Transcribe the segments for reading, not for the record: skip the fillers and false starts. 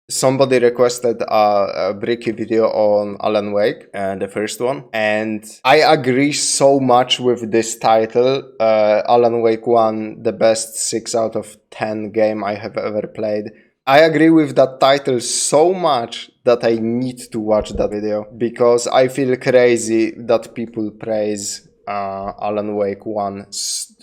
somebody requested a Bricky video on Alan Wake, the first one, and I agree so much with this title. Alan Wake 1, the best 6 out of 10 game I have ever played. I agree with that title so much that I need to watch that video, because I feel crazy that people praise Alan Wake 1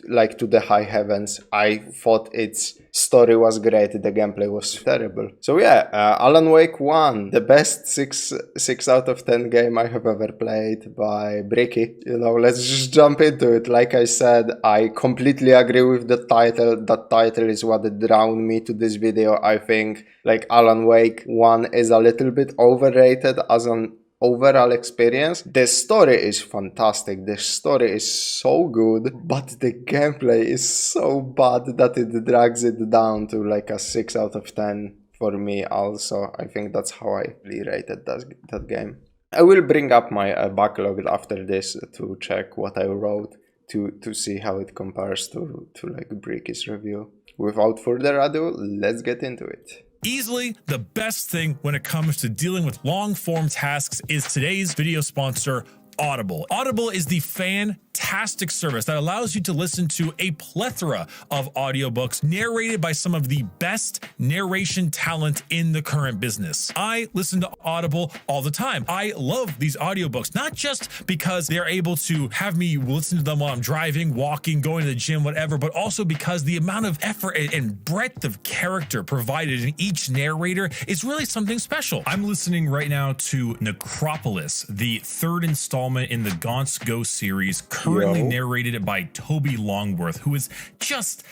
like to the high heavens. I thought its story was great, the gameplay was terrible. So yeah, Alan Wake 1, the best 6 out of 10 game I have ever played by Bricky. You know, let's just jump into it. Like I said, I completely agree with the title. That title is what drawn me to this video. I think like Alan Wake 1 is a little bit overrated as an overall experience. The story is fantastic, the story is so good, but the gameplay is so bad that it drags it down to like a 6 out of 10 for me also. I think that's how I rated that game. I will bring up my backlog after this to check what I wrote to see how it compares to like Bricky's review. Without further ado, let's get into it. Easily the best thing when it comes to dealing with long-form tasks is today's video sponsor, Audible. Audible is the fantastic service that allows you to listen to a plethora of audiobooks narrated by some of the best narration talent in the current business. I listen to Audible all the time. I love these audiobooks, not just because they're able to have me listen to them while I'm driving, walking, going to the gym, whatever, but also because the amount of effort and breadth of character provided in each narrator is really something special. I'm listening right now to Necropolis, the third installment in the Gaunt's Go series, currently narrated by Toby Longworth, who is just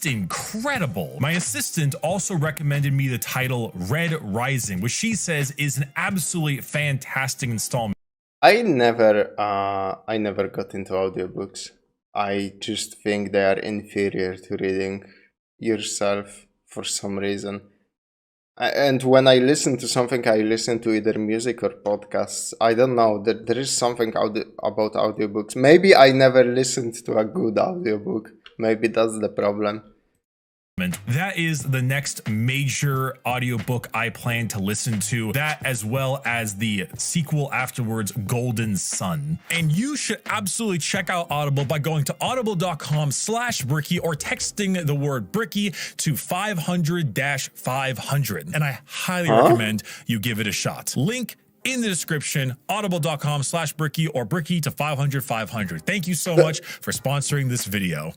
incredible. My assistant also recommended me the title Red Rising, which she says is an absolutely fantastic installment. I never got into audiobooks. I just think they are inferior to reading yourself for some reason. And when I listen to something, I listen to either music or podcasts. I don't know, there is something about audiobooks. Maybe I never listened to a good audiobook. Maybe that's the problem. That is the next major audiobook I plan to listen to, that as well as the sequel afterwards, Golden Sun. And you should absolutely check out Audible by going to audible.com/Bricky or texting the word Bricky to 500-500. And I highly recommend you give it a shot. Link in the description, audible.com/Bricky or Bricky to 500-500. Thank you so much for sponsoring this video.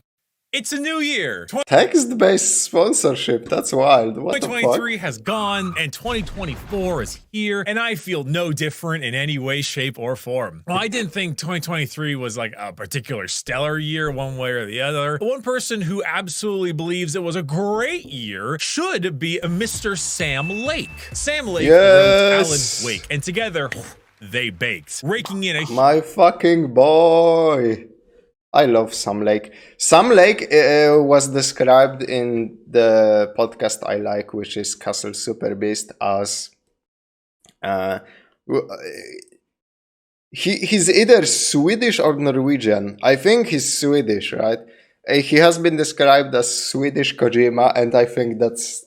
It's a new year. Text-based sponsorship, that's wild. What 2023 has gone and 2024 is here, and I feel no different in any way, shape, or form. Well, I didn't think 2023 was like a particular stellar year one way or the other. One person who absolutely believes it was a great year should be a Mr. Sam Lake. Sam Lake wrote Alan Wake, and together they baked, raking in a my fucking boy. I love Sam Lake. Sam Lake was described in the podcast I like, which is Castle Super Beast, as he's either Swedish or Norwegian. I think he's Swedish, right? He has been described as Swedish Kojima, and I think that's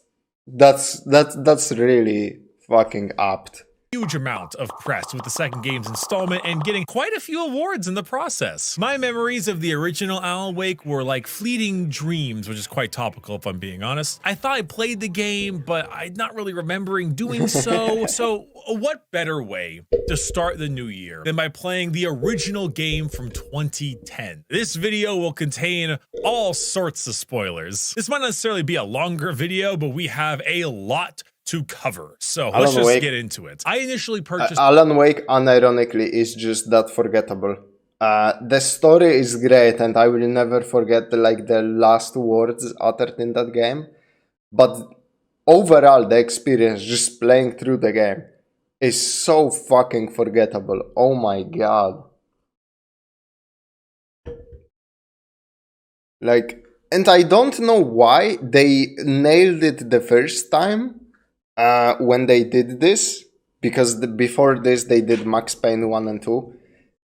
really fucking apt. Huge amount of press with the second game's installment and getting quite a few awards in the process. My memories of the original Alan Wake were like fleeting dreams, which is quite topical if I'm being honest. I thought I played the game, but I'm not really remembering doing so. So what better way to start the new year than by playing the original game from 2010? This video will contain all sorts of spoilers. This might not necessarily be a longer video, but we have a lot to cover. So let's just get into it. I initially purchased Alan Wake, unironically, is just that forgettable. The story is great, and I will never forget the last words uttered in that game. But overall, the experience just playing through the game is so fucking forgettable. Oh my god. And I don't know why they nailed it the first time. When they did this, because before this they did Max Payne 1 and 2,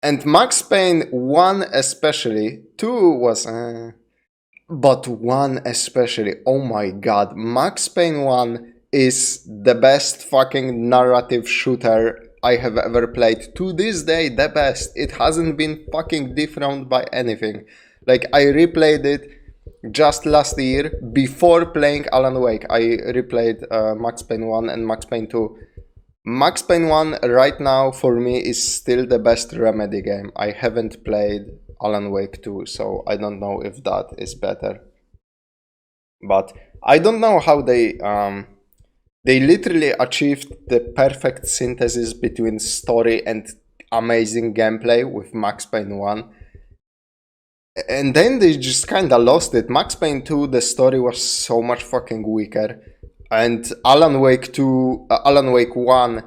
and Max Payne 1 especially, 2 was but 1 especially, oh my god, Max Payne 1 is the best fucking narrative shooter I have ever played. To this day, the best. It hasn't been fucking dethroned by anything. Like, I replayed it just last year before playing Alan Wake. I replayed Max Payne 1 and Max Payne 2. Max Payne 1 right now for me is still the best Remedy game. I haven't played Alan Wake 2, so I don't know if that is better. But I don't know how they literally achieved the perfect synthesis between story and amazing gameplay with Max Payne 1. And then they just kinda lost it. Max Payne 2, the story was so much fucking weaker. And Alan Wake 2, Alan Wake 1,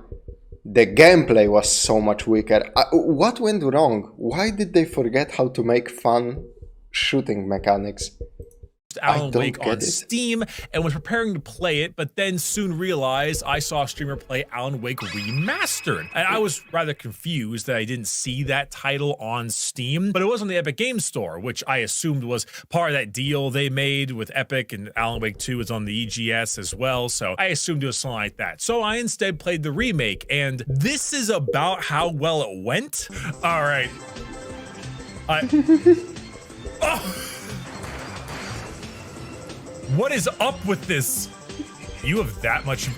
the gameplay was so much weaker. What went wrong? Why did they forget how to make fun shooting mechanics? Alan Wake on Steam and was preparing to play it, but then soon realized I saw a streamer play Alan Wake Remastered. And I was rather confused that I didn't see that title on Steam, but it was on the Epic Games Store, which I assumed was part of that deal they made with Epic, and Alan Wake 2 is on the EGS as well, so I assumed it was something like that. So I instead played the remake, and this is about how well it went. All right. Oh! What is up with this? You have that much.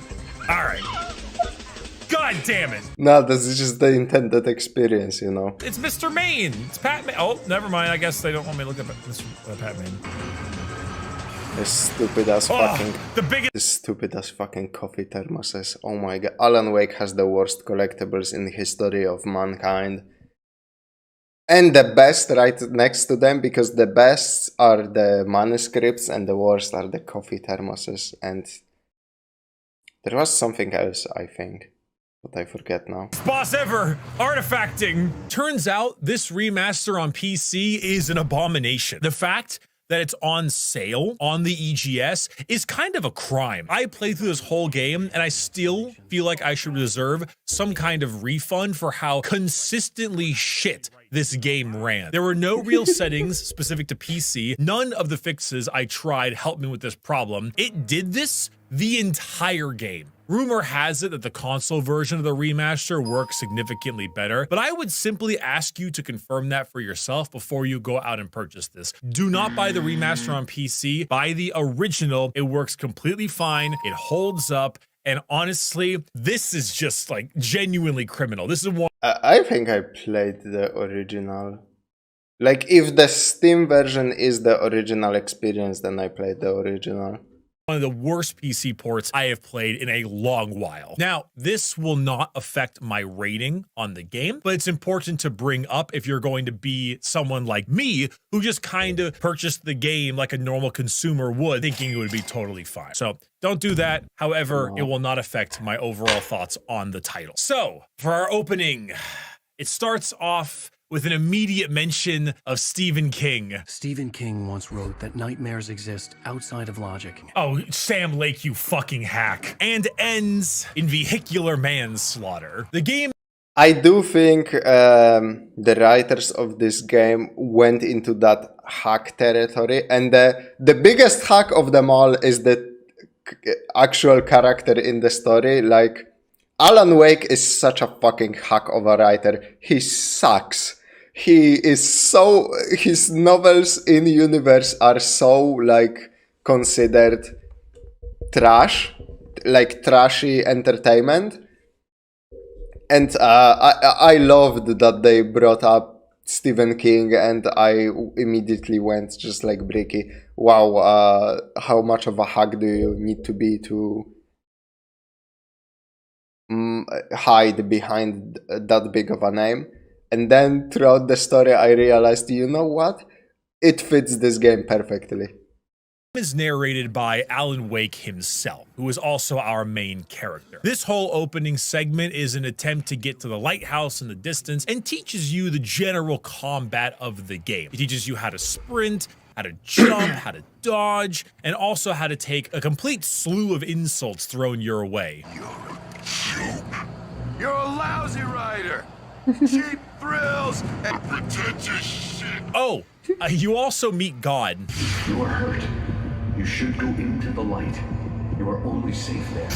All right. God damn it. No, this is just the intended experience, you know. It's Mr. Main. It's Pat Main. Oh, never mind. I guess they don't want me to look at Mr. Pat Main. This stupid ass fucking. The biggest. This stupid ass fucking coffee thermoses. Oh my god. Alan Wake has the worst collectibles in the history of mankind. And the best right next to them, because the best are the manuscripts and the worst are the coffee thermoses. And there was something else, I think, but I forget now. Boss ever, artifacting. Turns out this remaster on PC is an abomination. The fact that it's on sale on the EGS is kind of a crime. I played through this whole game and I still feel like I should deserve some kind of refund for how consistently shit this game ran. There were no real settings specific to PC. None of the fixes I tried helped me with this problem. It did this the entire game. Rumor has it that the console version of the remaster works significantly better, but I would simply ask you to confirm that for yourself before you go out and purchase this. Do not buy the remaster on PC. Buy the original. It works completely fine. It holds up. And honestly, this is just like genuinely criminal. This is one. I think I played the original. Like, if the Steam version is the original experience, then I played the original. One of the worst PC ports I have played in a long while. Now, this will not affect my rating on the game, but it's important to bring up if you're going to be someone like me who just kind of purchased the game like a normal consumer would, thinking it would be totally fine. So don't do that. However, it will not affect my overall thoughts on the title. So for our opening, it starts off with an immediate mention of Stephen King. Stephen King once wrote that nightmares exist outside of logic. Oh, Sam Lake, you fucking hack. And ends in vehicular manslaughter. The game... I do think the writers of this game went into that hack territory, and the biggest hack of them all is the actual character in the story. Like, Alan Wake is such a fucking hack of a writer. He sucks. He is so... His novels in universe are so, like, considered trash. Like, trashy entertainment. And I loved that they brought up Stephen King, and I immediately went just like Bricky. Wow, how much of a hack do you need to be to hide behind that big of a name? And then throughout the story, I realized, you know what? It fits this game perfectly. Is narrated by Alan Wake himself, who is also our main character. This whole opening segment is an attempt to get to the lighthouse in the distance and teaches you the general combat of the game. It teaches you how to sprint, how to jump, how to dodge, and also how to take a complete slew of insults thrown your way. You're a joke. You're a lousy rider. Cheap thrills and pretentious shit. Oh, you also meet God. You are hurt. You should go into the light You are only safe there.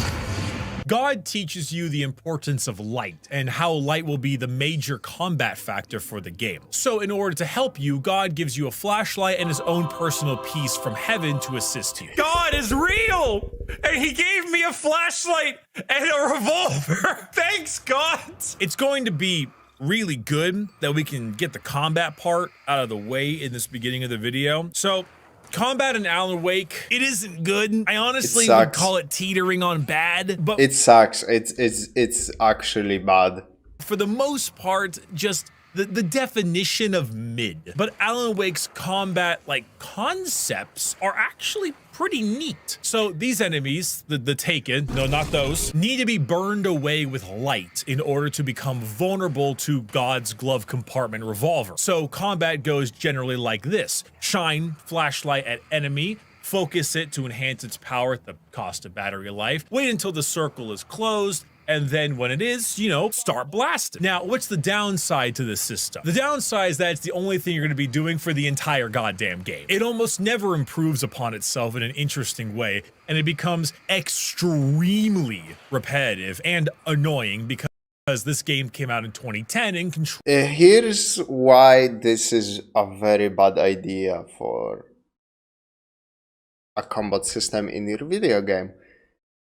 God teaches you the importance of light and how light will be the major combat factor for the game. So in order to help you, God gives you a flashlight and his own personal piece from heaven to assist you. God is real! And he gave me a flashlight and a revolver! Thanks, God! It's going to be really good that we can get the combat part out of the way in this beginning of the video. So, combat in Alan Wake, it isn't good. I honestly would call it teetering on bad, but it sucks. It's actually bad. For the most part, just the definition of mid. But Alan Wake's combat concepts are actually pretty neat. So these enemies, the Taken, no, not those, need to be burned away with light in order to become vulnerable to God's glove compartment revolver. So combat goes generally like this: shine flashlight at enemy, focus it to enhance its power at the cost of battery life, wait until the circle is closed, and then when it is, start blasting. Now, what's the downside to this system? The downside is that it's the only thing you're gonna be doing for the entire goddamn game. It almost never improves upon itself in an interesting way, and it becomes extremely repetitive and annoying because this game came out in 2010 and control. Here's why this is a very bad idea for a combat system in your video game.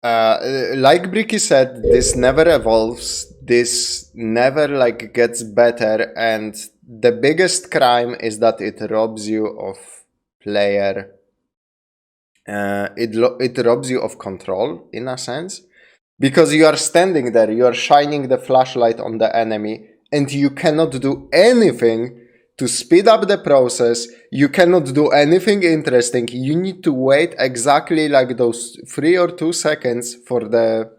Like Bricky said, this never evolves, this never gets better, and the biggest crime is that it robs you of player. It robs you of control in a sense, because you are standing there, you are shining the flashlight on the enemy, and you cannot do anything to speed up the process. You cannot do anything interesting. You need to wait exactly those 3 or 2 seconds for the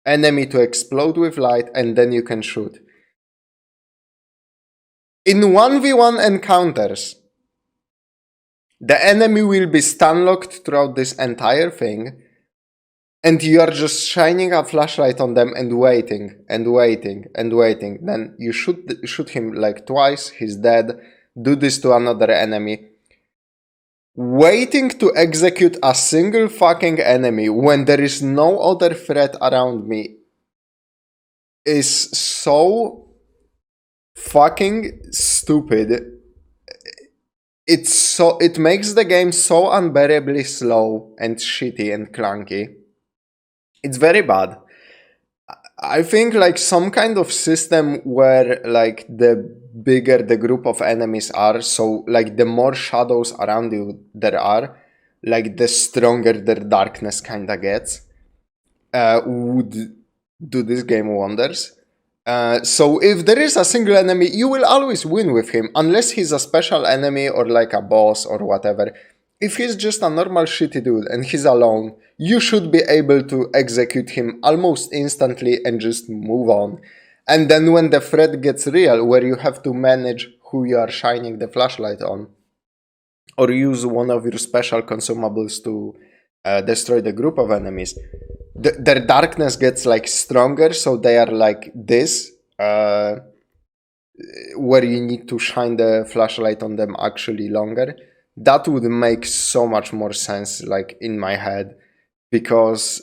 enemy to explode with light, and then you can shoot. In 1v1 encounters, the enemy will be stun-locked throughout this entire thing, and you are just shining a flashlight on them and waiting and waiting and waiting. Then you shoot him twice, he's dead. Do this to another enemy. Waiting to execute a single fucking enemy when there is no other threat around me is so fucking stupid. It makes the game so unbearably slow and shitty and clunky. It's very bad. I think some kind of system where the bigger the group of enemies are, so the more shadows around you there are, the stronger their darkness kinda gets, would do this game wonders. So if there is a single enemy, you will always win with him, unless he's a special enemy or a boss or whatever. If he's just a normal shitty dude and he's alone, you should be able to execute him almost instantly and just move on. And then when the threat gets real, where you have to manage who you are shining the flashlight on, or use one of your special consumables to destroy the group of enemies, their darkness gets stronger, so they are this, where you need to shine the flashlight on them actually longer. That would make so much more sense, in my head, because,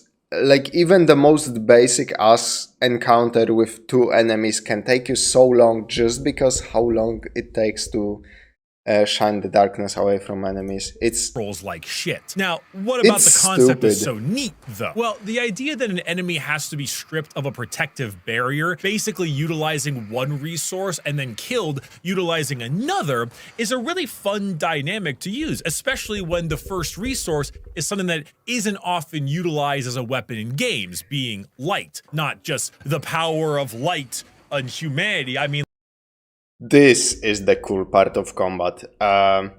even the most basic ass encounter with 2 enemies can take you so long just because how long it takes to shine the darkness away from enemies. It's rolls like shit. Now, what about the concept stupid. is so neat, though? Well, the idea that an enemy has to be stripped of a protective barrier, basically utilizing one resource and then killed utilizing another, is a really fun dynamic to use, especially when the first resource is something that isn't often utilized as a weapon in games, being light, not just the power of light on humanity. I mean, this is the cool part of combat. All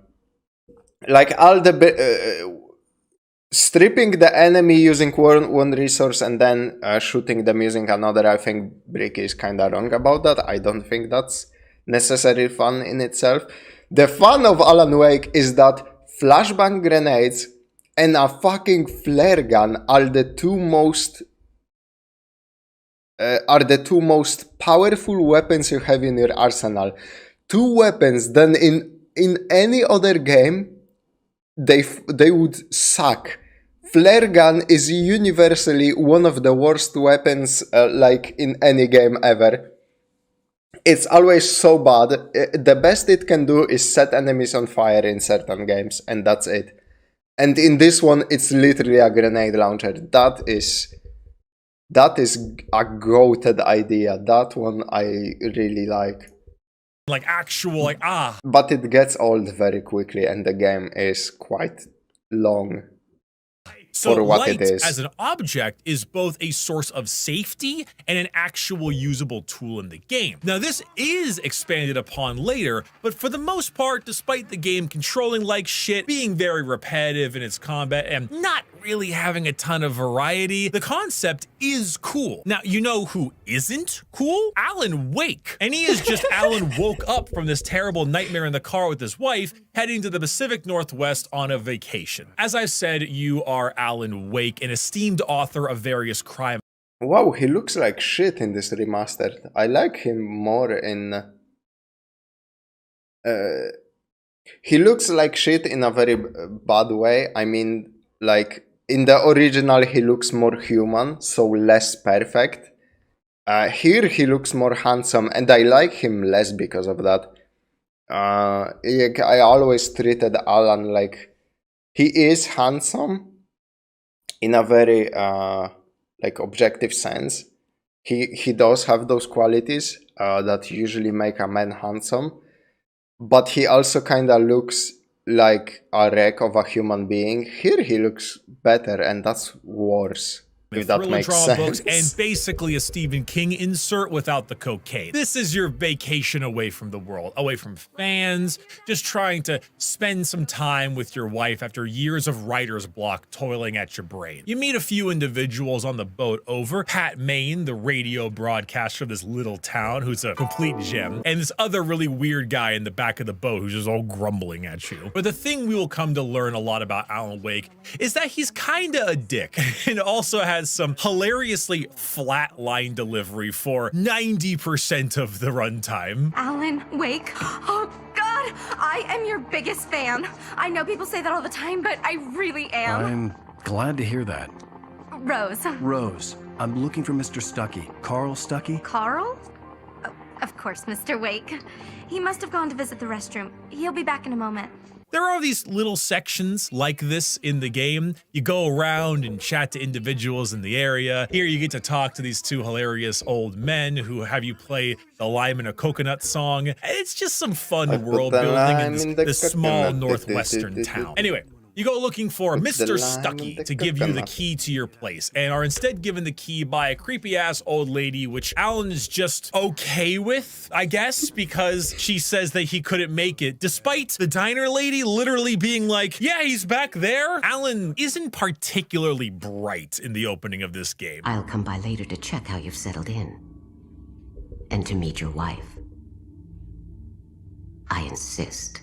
the stripping the enemy using one resource and then shooting them using another. I think Bricky is kinda wrong about that. I don't think that's necessarily fun in itself. The fun of Alan Wake is that flashbang grenades and a fucking flare gun are the two most powerful weapons you have in your arsenal. 2 weapons then in any other game they would suck Flare gun is universally one of the worst weapons like in any game ever. It's always so bad. The best it can do is set enemies on fire in certain games, and that's it. And in this one, it's literally a grenade launcher. That is a goated idea. That one I really like. Like actual, like, ah. But it gets old very quickly, and the game is quite long. So for what light it is. as an object is both a source of safety and an actual usable tool in the game. Now this is expanded upon later, but for the most part, despite the game controlling like shit, being very repetitive in its combat, and not really having a ton of variety, the concept is cool. Now, you know who isn't cool? Alan Wake. And he is just Alan woke up from this terrible nightmare in the car with his wife, heading to the Pacific Northwest on a vacation. As I've said, you are Alan Wake, an esteemed author of various crime. Wow, he looks like shit in this remastered. I like him more in... he looks like shit in a very bad way. I mean, like, in the original he looks more human, so less perfect. Here he looks more handsome, and I like him less because of that. I always treated Alan like... he is handsome in a very like objective sense. He does have those qualities that usually make a man handsome, but he also kind of looks like a wreck of a human being. Here he looks better, and that's worse. If that makes sense. Books and basically a Stephen King insert without the cocaine. This is your vacation away from the world, away from fans, just trying to spend some time with your wife after years of writer's block toiling at your brain. You meet a few individuals on the boat over. Pat Maine, the radio broadcaster of this little town, who's a complete gem, and this other really weird guy in the back of the boat who's just all grumbling at you. But the thing we will come to learn a lot about Alan Wake is that he's kinda a dick, and also has some hilariously flat line delivery for 90% of the runtime. Alan Wake, oh God, I am your biggest fan. I know people say that all the time, but I really am. I'm glad to hear that. Rose. Rose, I'm looking for Mr. Stuckey. Carl Stuckey? Carl? Oh, of course, Mr. Wake. He must have gone to visit the restroom. He'll be back in a moment. There are these little sections like this in the game. You go around and chat to individuals in the area. Here you get to talk to these two hilarious old men who have you play the Lime in a Coconut song. It's just some fun world building in this small northwestern town. Anyway, you go looking for Mr. Stuckey to give you the key to your place, and are instead given the key by a creepy-ass old lady, which Alan is just okay with, I guess, because she says that he couldn't make it, despite the diner lady literally being like, yeah, he's back there. Alan isn't particularly bright in the opening of this game. I'll come by later to check how you've settled in. And to meet your wife. I insist.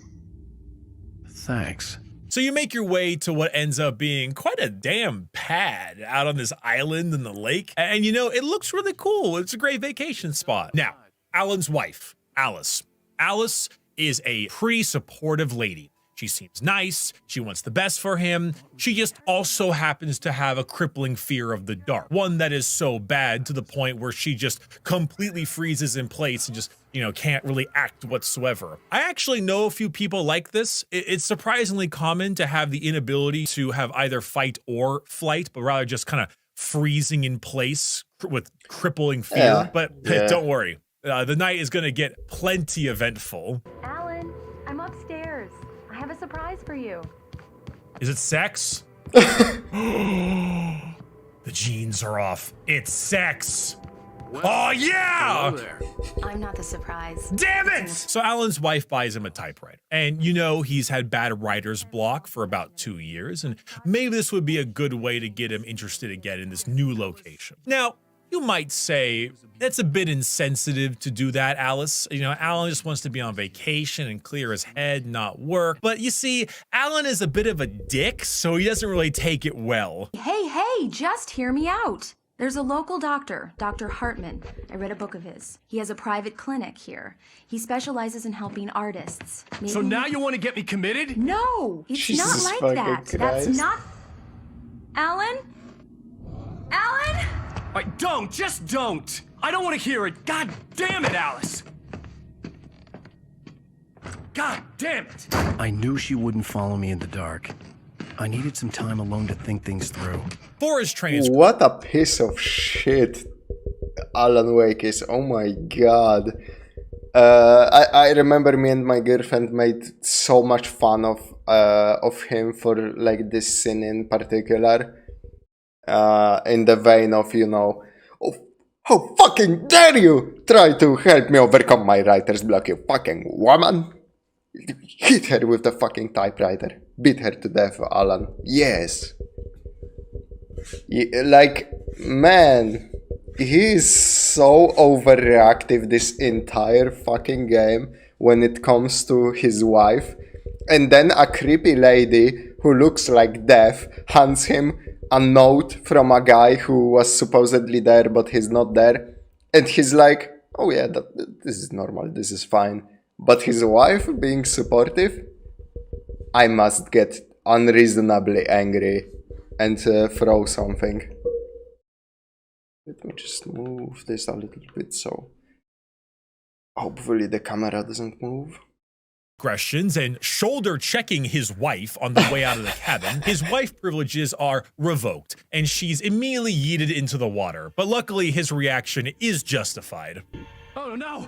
Thanks. So you make your way to what ends up being quite a damn pad out on this island in the lake. And you know, it looks really cool. It's a great vacation spot. Now, Alan's wife, Alice. Alice is a pretty supportive lady. She seems nice, she wants the best for him. She just also happens to have a crippling fear of the dark. One that is so bad to the point where she just completely freezes in place and just, you know, can't really act whatsoever. I actually know a few people like this. It's surprisingly common to have the inability to have either fight or flight, but rather just kind of freezing in place with crippling fear. Yeah. But don't worry, the night is gonna get plenty eventful. Alan, I'm upstairs. I have a surprise for you. Is it sex? The jeans are off. It's sex. Oh yeah! Hello there. I'm not the surprise. Damn it! So Alan's wife buys him a typewriter. And you know he's had bad writer's block for about 2 years, and maybe this would be a good way to get him interested again in this new location. Now, you might say, that's a bit insensitive to do that, Alice. You know, Alan just wants to be on vacation and clear his head, not work. But you see, Alan is a bit of a dick, so he doesn't really take it well. Hey, just hear me out. There's a local doctor, Dr. Hartman. I read a book of his. He has a private clinic here. He specializes in helping artists. So now you want to get me committed? No, it's Jesus not like fucking that. Christ. That's not... Alan? Alan? Just don't! I don't want to hear it! God damn it, Alice! God damn it! I knew she wouldn't follow me in the dark. I needed some time alone to think things through. For his training, What a piece of shit Alan Wake is. Oh my god. I remember me and my girlfriend made so much fun of him for like this scene in particular. In the vein of, you know, oh, how fucking dare you try to help me overcome my writer's block, you fucking woman. Hit her with the fucking typewriter. Beat her to death, Alan. Yes. Like, man, he's so overreactive this entire fucking game when it comes to his wife. And then a creepy lady who looks like death hands him a note from a guy who was supposedly there but he's not there. And he's like, oh yeah, this is normal, this is fine. But his wife being supportive, I must get unreasonably angry and throw something. Let me just move this a little bit so hopefully the camera doesn't move. Questions and shoulder checking his wife on the way out of the cabin, his wife privileges are revoked and she's immediately yeeted into the water. But luckily his reaction is justified. Oh no!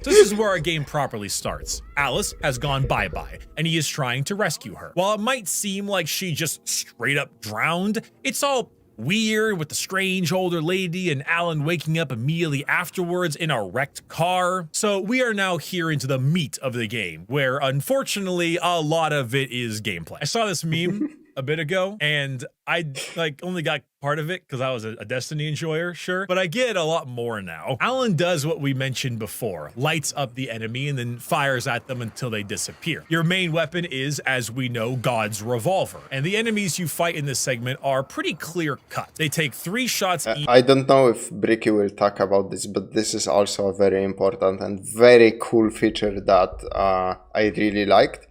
This is where our game properly starts. Alice has gone bye-bye, and he is trying to rescue her. While it might seem like she just straight up drowned, it's all weird with the strange older lady and Alan waking up immediately afterwards in a wrecked car. So we are now here into the meat of the game, where unfortunately a lot of it is gameplay. I saw this meme a bit ago, and I like only got part of it because I was a Destiny enjoyer, sure, but I get a lot more now. Alan does what we mentioned before, lights up the enemy and then fires at them until they disappear. Your main weapon is, as we know, God's revolver, and the enemies you fight in this segment are pretty clear cut. They take 3 shots each. I don't know if Bricky will talk about this, but this is also a very important and very cool feature that I really liked.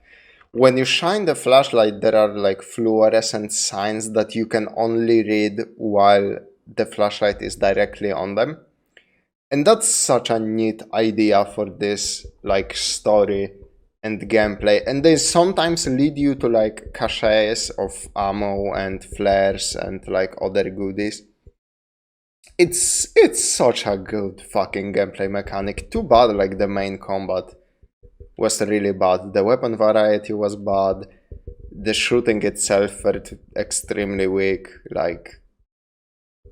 When you shine the flashlight, there are like fluorescent signs that you can only read while the flashlight is directly on them. And that's such a neat idea for this like story and gameplay. And they sometimes lead you to like caches of ammo and flares and like other goodies. It's such a good fucking gameplay mechanic. Too bad like the main combat was really bad. The weapon variety was bad. The shooting itself felt extremely weak. Like,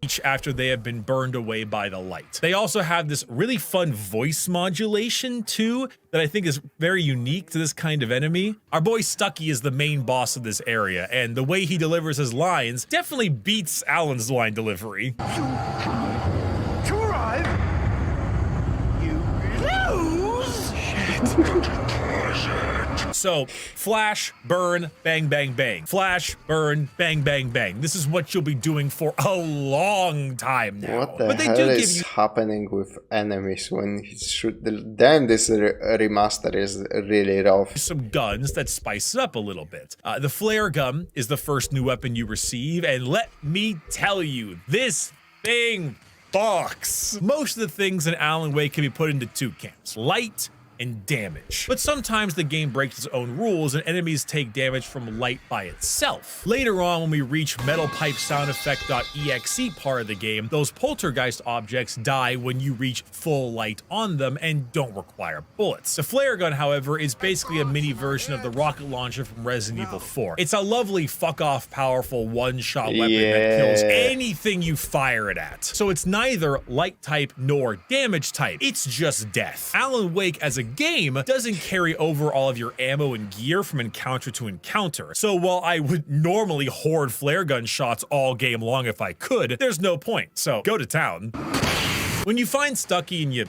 each after they have been burned away by the light. They also have this really fun voice modulation too that I think is very unique to this kind of enemy. Our boy Stucky is the main boss of this area, and the way he delivers his lines definitely beats Alan's line delivery. To arrive, you lose. So, flash, burn, bang, bang, bang. Flash, burn, bang, bang, bang. This is what you'll be doing for a long time now. what the But they hell do give is you happening with enemies when he shoot? Damn, this remaster is really rough. some guns that spice it up a little bit. The flare gun is the first new weapon you receive, and let me tell you, this thing fucks. Most of the things in Alan Wake can be put into 2 camps: light and damage. But sometimes the game breaks its own rules and enemies take damage from light by itself. Later on, when we reach metal pipe sound effect.exe part of the game, those poltergeist objects die when you reach full light on them and don't require bullets. The flare gun, however, is basically a mini version of the rocket launcher from Resident Evil 4. It's a lovely fuck-off powerful one-shot weapon that kills anything you fire it at. So it's neither light type nor damage type, it's just death. Alan Wake as a game doesn't carry over all of your ammo and gear from encounter to encounter. So while I would normally hoard flare gun shots all game long if I could, there's no point. So go to town. When you find Stucky and you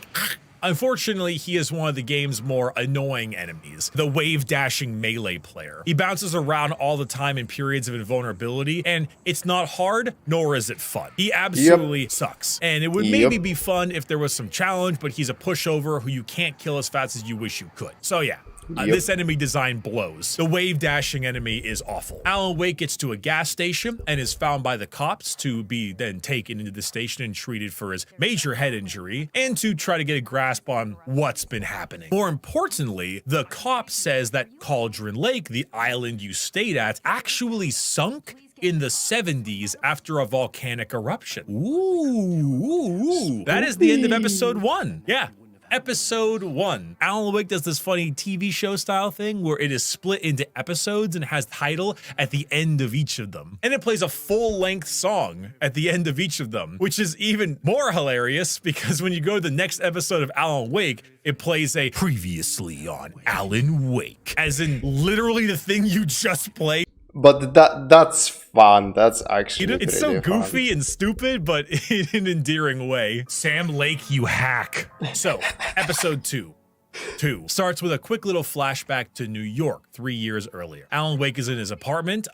unfortunately, he is one of the game's more annoying enemies, the wave-dashing melee player. He bounces around all the time in periods of invulnerability, and it's not hard, nor is it fun. He absolutely sucks, and it would maybe be fun if there was some challenge, but he's a pushover who you can't kill as fast as you wish you could. So yeah, This enemy design blows. The wave dashing enemy is awful. Alan Wake gets to a gas station and is found by the cops to be then taken into the station and treated for his major head injury and to try to get a grasp on what's been happening. More importantly, the cop says that Cauldron Lake, the island you stayed at, actually sunk in the 70s after a volcanic eruption. Ooh. That is the end of episode 1. Yeah. Episode 1. Alan Wake does this funny TV show style thing where it is split into episodes and has title at the end of each of them. And it plays a full-length song at the end of each of them, which is even more hilarious because when you go to the next episode of Alan Wake, it plays a previously on Alan Wake, as in literally the thing you just played. But that's fun. That's actually It's so goofy and stupid, but in an endearing way. Sam Lake, you hack. So, episode 2 starts with a quick little flashback to New York 3 years earlier. Alan Wake is in his apartment.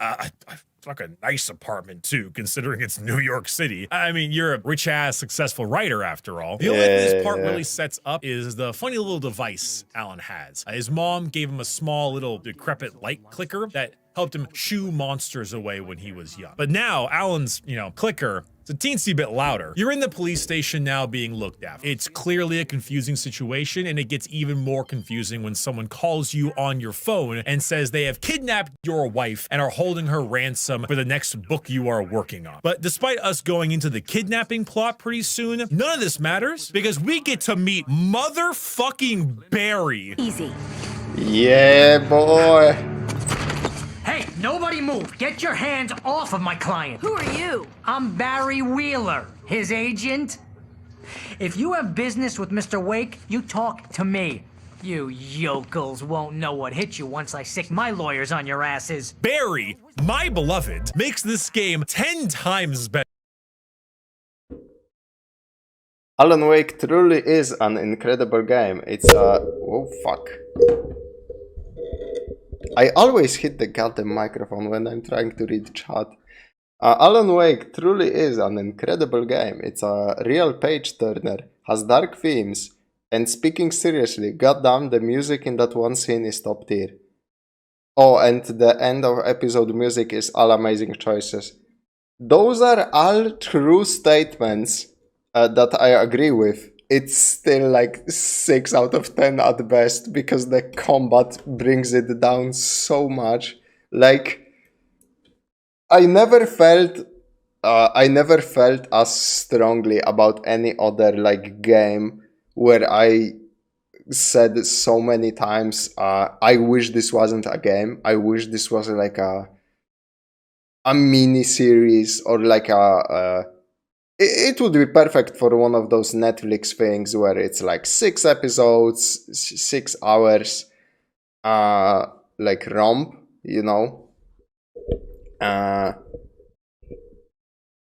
Like a nice apartment too, considering it's New York City. I mean, you're a rich-ass, successful writer after all. The only thing this part really sets up is the funny little device Alan has. His mom gave him a small little decrepit light clicker that helped him shoo monsters away when he was young. But now, Alan's, clicker, it's a teensy bit louder. You're in the police station now being looked at. It's clearly a confusing situation, and it gets even more confusing when someone calls you on your phone and says they have kidnapped your wife and are holding her ransom for the next book you are working on. But despite us going into the kidnapping plot pretty soon, none of this matters because we get to meet motherfucking Barry. Easy. Yeah, boy. Hey, nobody move! Get your hands off of my client! Who are you? I'm Barry Wheeler, his agent. If you have business with Mr. Wake, you talk to me. You yokels won't know what hit you once I sick my lawyers on your asses. Barry, my beloved, makes this game 10 times better. Alan Wake truly is an incredible game. It's a... oh, fuck. I always hit the goddamn microphone when I'm trying to read chat. Alan Wake truly is an incredible game. It's a real page-turner, has dark themes, and speaking seriously, goddamn, the music in that one scene is top tier. Oh, and the end of episode music is all amazing choices. Those are all true statements that I agree with. It's still like 6 out of 10 at best because the combat brings it down so much. Like, I never felt as strongly about any other like game where I said so many times, I wish this wasn't a game. I wish this was like a mini series or like it would be perfect for one of those Netflix things where it's like 6 episodes, 6 hours, like romp,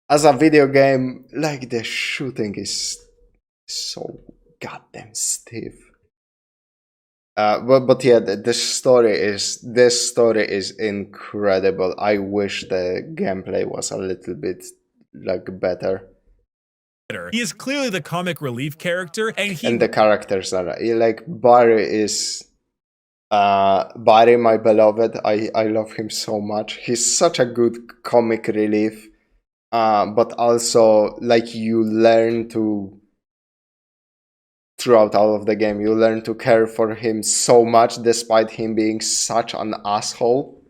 As a video game, like the shooting is so goddamn stiff. But yeah, this story is incredible. I wish the gameplay was a little bit like better. He is clearly the comic relief character, and the characters are like Barry is Barry, my beloved. I love him so much. He's such a good comic relief, but also like you learn to throughout all of the game, you learn to care for him so much, despite him being such an asshole.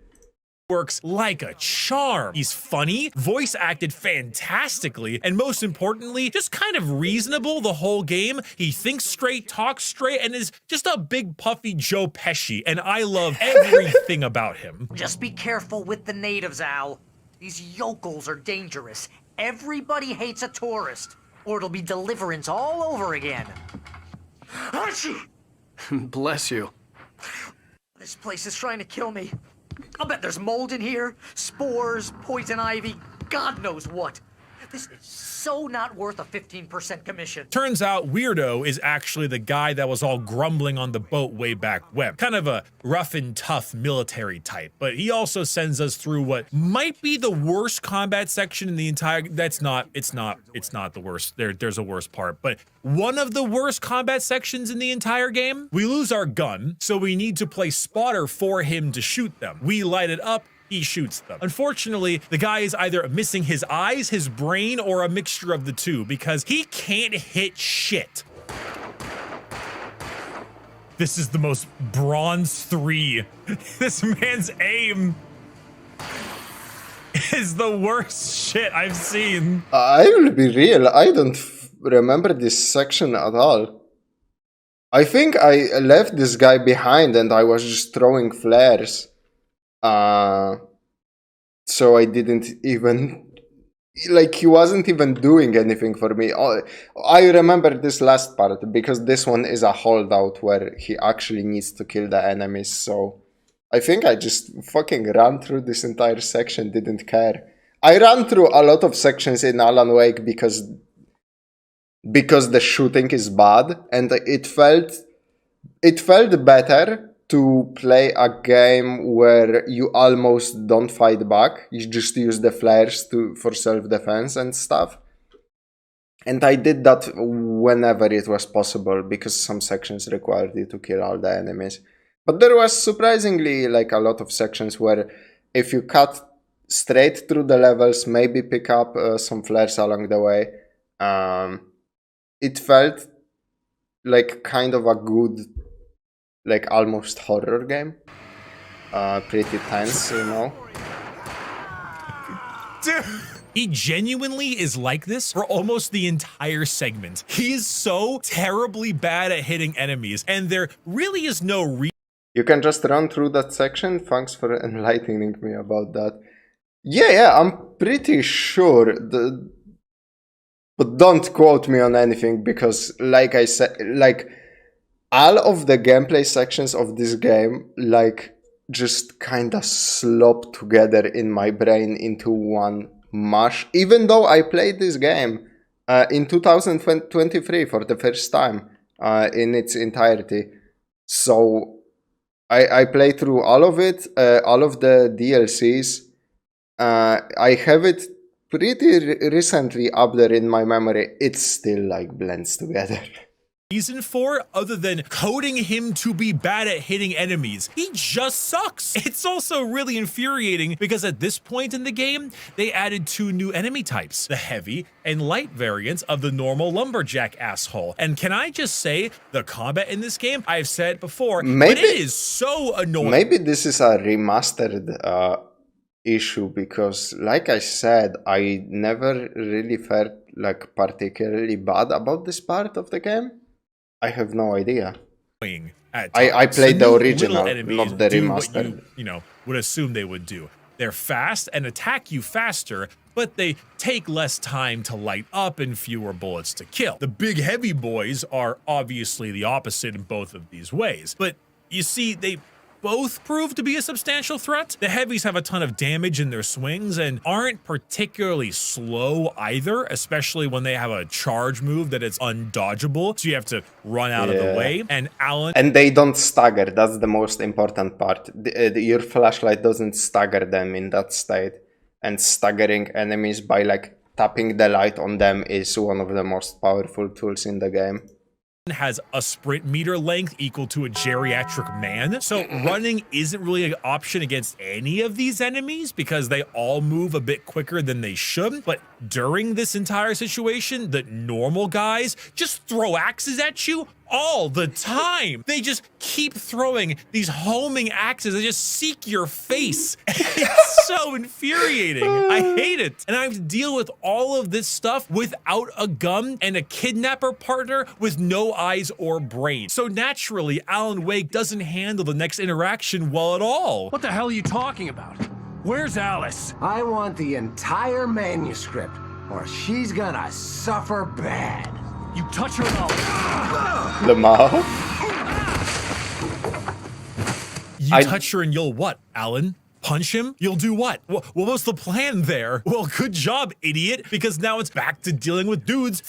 Works like a charm. He's funny, voice acted fantastically, and most importantly, just kind of reasonable the whole game. He thinks straight, talks straight, and is just a big puffy Joe Pesci, and I love everything about him. Just be careful with the natives, Al. These yokels are dangerous. Everybody hates a tourist, or it'll be Deliverance all over again. Bless you. This place is trying to kill me. I'll bet there's mold in here, spores, poison ivy, God knows what. This is so not worth a 15% commission. Turns out Weirdo is actually the guy that was all grumbling on the boat way back when. Kind of a rough and tough military type, but he also sends us through what might be the worst combat section in the entire, it's not the worst. There's a worse part, but one of the worst combat sections in the entire game. We lose our gun, so we need to play spotter for him to shoot them. We light it up, he shoots them. Unfortunately, the guy is either missing his eyes, his brain, or a mixture of the two because he can't hit shit. This is the most Bronze 3. This man's aim is the worst shit I've seen. I will be real, I don't remember this section at all. I think I left this guy behind and I was just throwing flares. So I didn't even, like, he wasn't even doing anything for me. I remember this last part because this one is a holdout where he actually needs to kill the enemies. So I think I just fucking ran through this entire section, didn't care. I ran through a lot of sections in Alan Wake because the shooting is bad, and it felt better to play a game where you almost don't fight back. You just use the flares for self-defense and stuff. And I did that whenever it was possible because some sections required you to kill all the enemies. But there was surprisingly like a lot of sections where if you cut straight through the levels, maybe pick up some flares along the way, it felt like kind of a good, like almost horror game. Pretty tense, you know. Dude, he genuinely is like this for almost the entire segment. He is so terribly bad at hitting enemies, and there really is no reason. You can just run through that section. Thanks for enlightening me about that. Yeah, I'm pretty sure. But don't quote me on anything because, like I said, like all of the gameplay sections of this game, like just kind of slop together in my brain into one mush. Even though I played this game in 2023 for the first time in its entirety, so I played through all of it, all of the DLCs. I have it pretty recently up there in my memory. It still like blends together. Reason for other than coding him to be bad at hitting enemies. He just sucks. It's also really infuriating because at this point in the game, they added 2 new enemy types, the heavy and light variants of the normal lumberjack asshole. And can I just say, the combat in this game, I've said it before, but it is so annoying. Maybe this is a remastered issue because, like I said, I never really felt like particularly bad about this part of the game. I have no idea. I played the original, not the remastered. You would assume they would do. They're fast and attack you faster, but they take less time to light up and fewer bullets to kill. The big heavy boys are obviously the opposite in both of these ways. But you see, they both prove to be a substantial threat. The heavies have a ton of damage in their swings and aren't particularly slow either, especially when they have a charge move that is undodgeable, so you have to run out of the way. And they don't stagger. That's the most important part. Your flashlight doesn't stagger them in that state, and staggering enemies by like tapping the light on them is one of the most powerful tools in the game. Has a sprint meter length equal to a geriatric man, so running isn't really an option against any of these enemies because they all move a bit quicker than they should. But during this entire situation, the normal guys just throw axes at you all the time. They just keep throwing these homing axes. They just seek your face. It's so infuriating. I hate it. And I have to deal with all of this stuff without a gun and a kidnapper partner with no eyes or brain. So naturally, Alan Wake doesn't handle the next interaction well at all. What the hell are you talking about? Where's Alice? I want the entire manuscript, or she's gonna suffer bad. You touch her and The mouth? You touch her and you'll what, Alan? Punch him? You'll do what? What was the plan there? Well, good job, idiot, because now it's back to dealing with dudes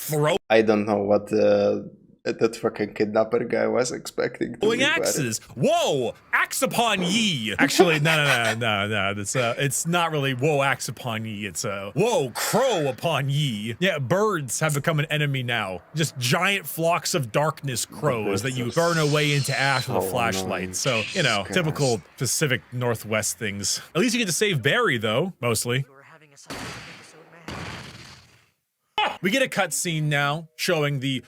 I don't know what that fucking kidnapper guy was expecting to throwing be axes. Whoa, axe upon ye. Actually, no. It's not really whoa, axe upon ye. It's whoa, crow upon ye. Yeah, birds have become an enemy now. Just giant flocks of darkness crows that you burn away into ash with a flashlight. So, you know, typical Pacific Northwest things. At least you get to save Barry, though, mostly. We get a cutscene now showing the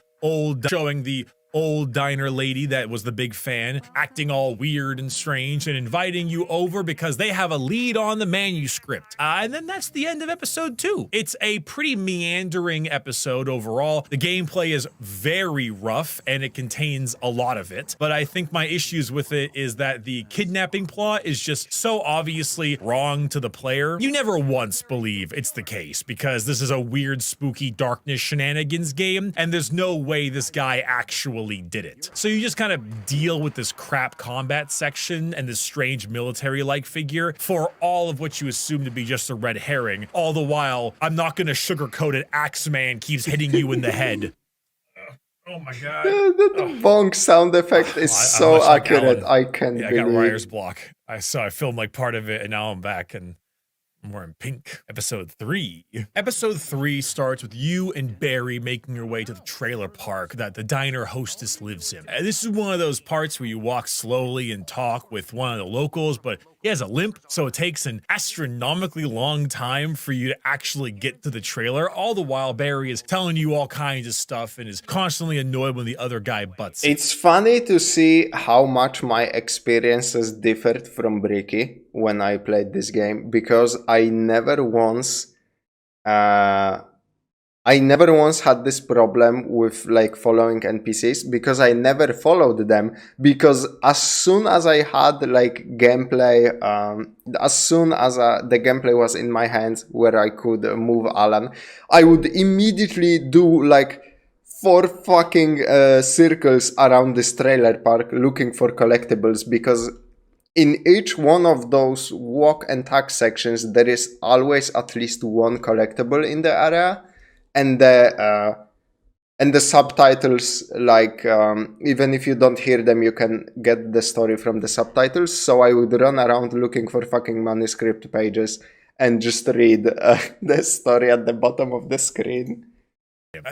old diner lady that was the big fan, acting all weird and strange and inviting you over because they have a lead on the manuscript. And then that's the end of episode 2. It's a pretty meandering episode overall. The gameplay is very rough and it contains a lot of it, but I think my issues with it is that the kidnapping plot is just so obviously wrong to the player. You never once believe it's the case because this is a weird, spooky darkness shenanigans game and there's no way this guy actually did it. So you just kind of deal with this crap combat section and this strange military-like figure for all of what you assume to be just a red herring. All the while, I'm not gonna sugarcoat it, Axeman keeps hitting you in the head. Oh my god. The bonk sound effect is so accurate. I can't believe. I got writer's block. I filmed like part of it and now I'm back and I'm wearing pink. Episode 3. Episode 3 starts with you and Barry making your way to the trailer park that the diner hostess lives in. And this is one of those parts where you walk slowly and talk with one of the locals, but he has a limp, so it takes an astronomically long time for you to actually get to the trailer. All the while, Barry is telling you all kinds of stuff and is constantly annoyed when the other guy butts in. It's funny to see how much my experiences differed from Bricky when I played this game, because I never once had this problem with like following NPCs, because I never followed them, because as soon as I had like gameplay, as soon as the gameplay was in my hands where I could move Alan, I would immediately do like 4 fucking circles around this trailer park looking for collectibles, because in each one of those walk and talk sections there is always at least one collectible in the area. And the subtitles, like, even if you don't hear them, you can get the story from the subtitles. So I would run around looking for fucking manuscript pages and just read the story at the bottom of the screen.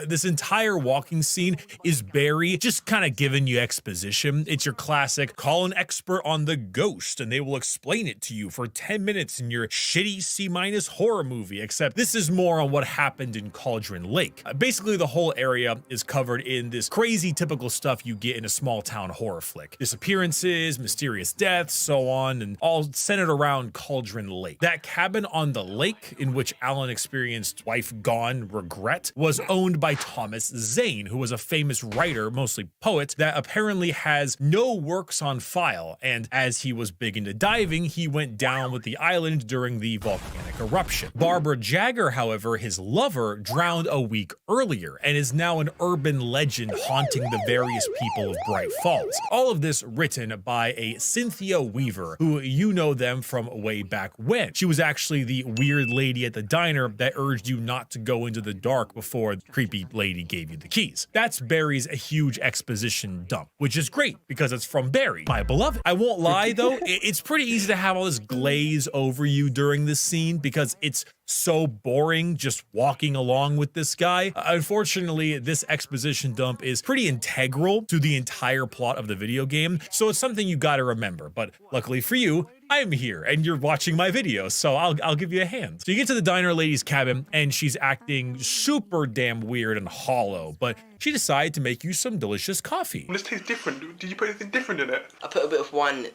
This entire walking scene is Barry just kind of giving you exposition. It's your classic call an expert on the ghost and they will explain it to you for 10 minutes in your shitty C- horror movie, except this is more on what happened in Cauldron Lake. Basically, the whole area is covered in this crazy typical stuff you get in a small town horror flick. Disappearances, mysterious deaths, so on, and all centered around Cauldron Lake. That cabin on the lake in which Alan experienced wife gone regret was owned by Thomas Zane, who was a famous writer, mostly poet, that apparently has no works on file, and as he was big into diving, he went down with the island during the volcanic eruption. Barbara Jagger, however, his lover, drowned a week earlier, and is now an urban legend haunting the various people of Bright Falls. All of this written by a Cynthia Weaver, who you know them from way back when. She was actually the weird lady at the diner that urged you not to go into the dark before the creepy lady gave you the keys. That's Barry's a huge exposition dump, which is great because it's from Barry, my beloved. I won't lie though, it's pretty easy to have all this glaze over you during this scene because it's so boring just walking along with this guy. Unfortunately, this exposition dump is pretty integral to the entire plot of the video game, so it's something you gotta remember. But luckily for you, I'm here and you're watching my video, so I'll give you a hand. So you get to the diner lady's cabin and she's acting super damn weird and hollow, but she decided to make you some delicious coffee. This tastes different. Did you put anything different in it? I put a bit of wine.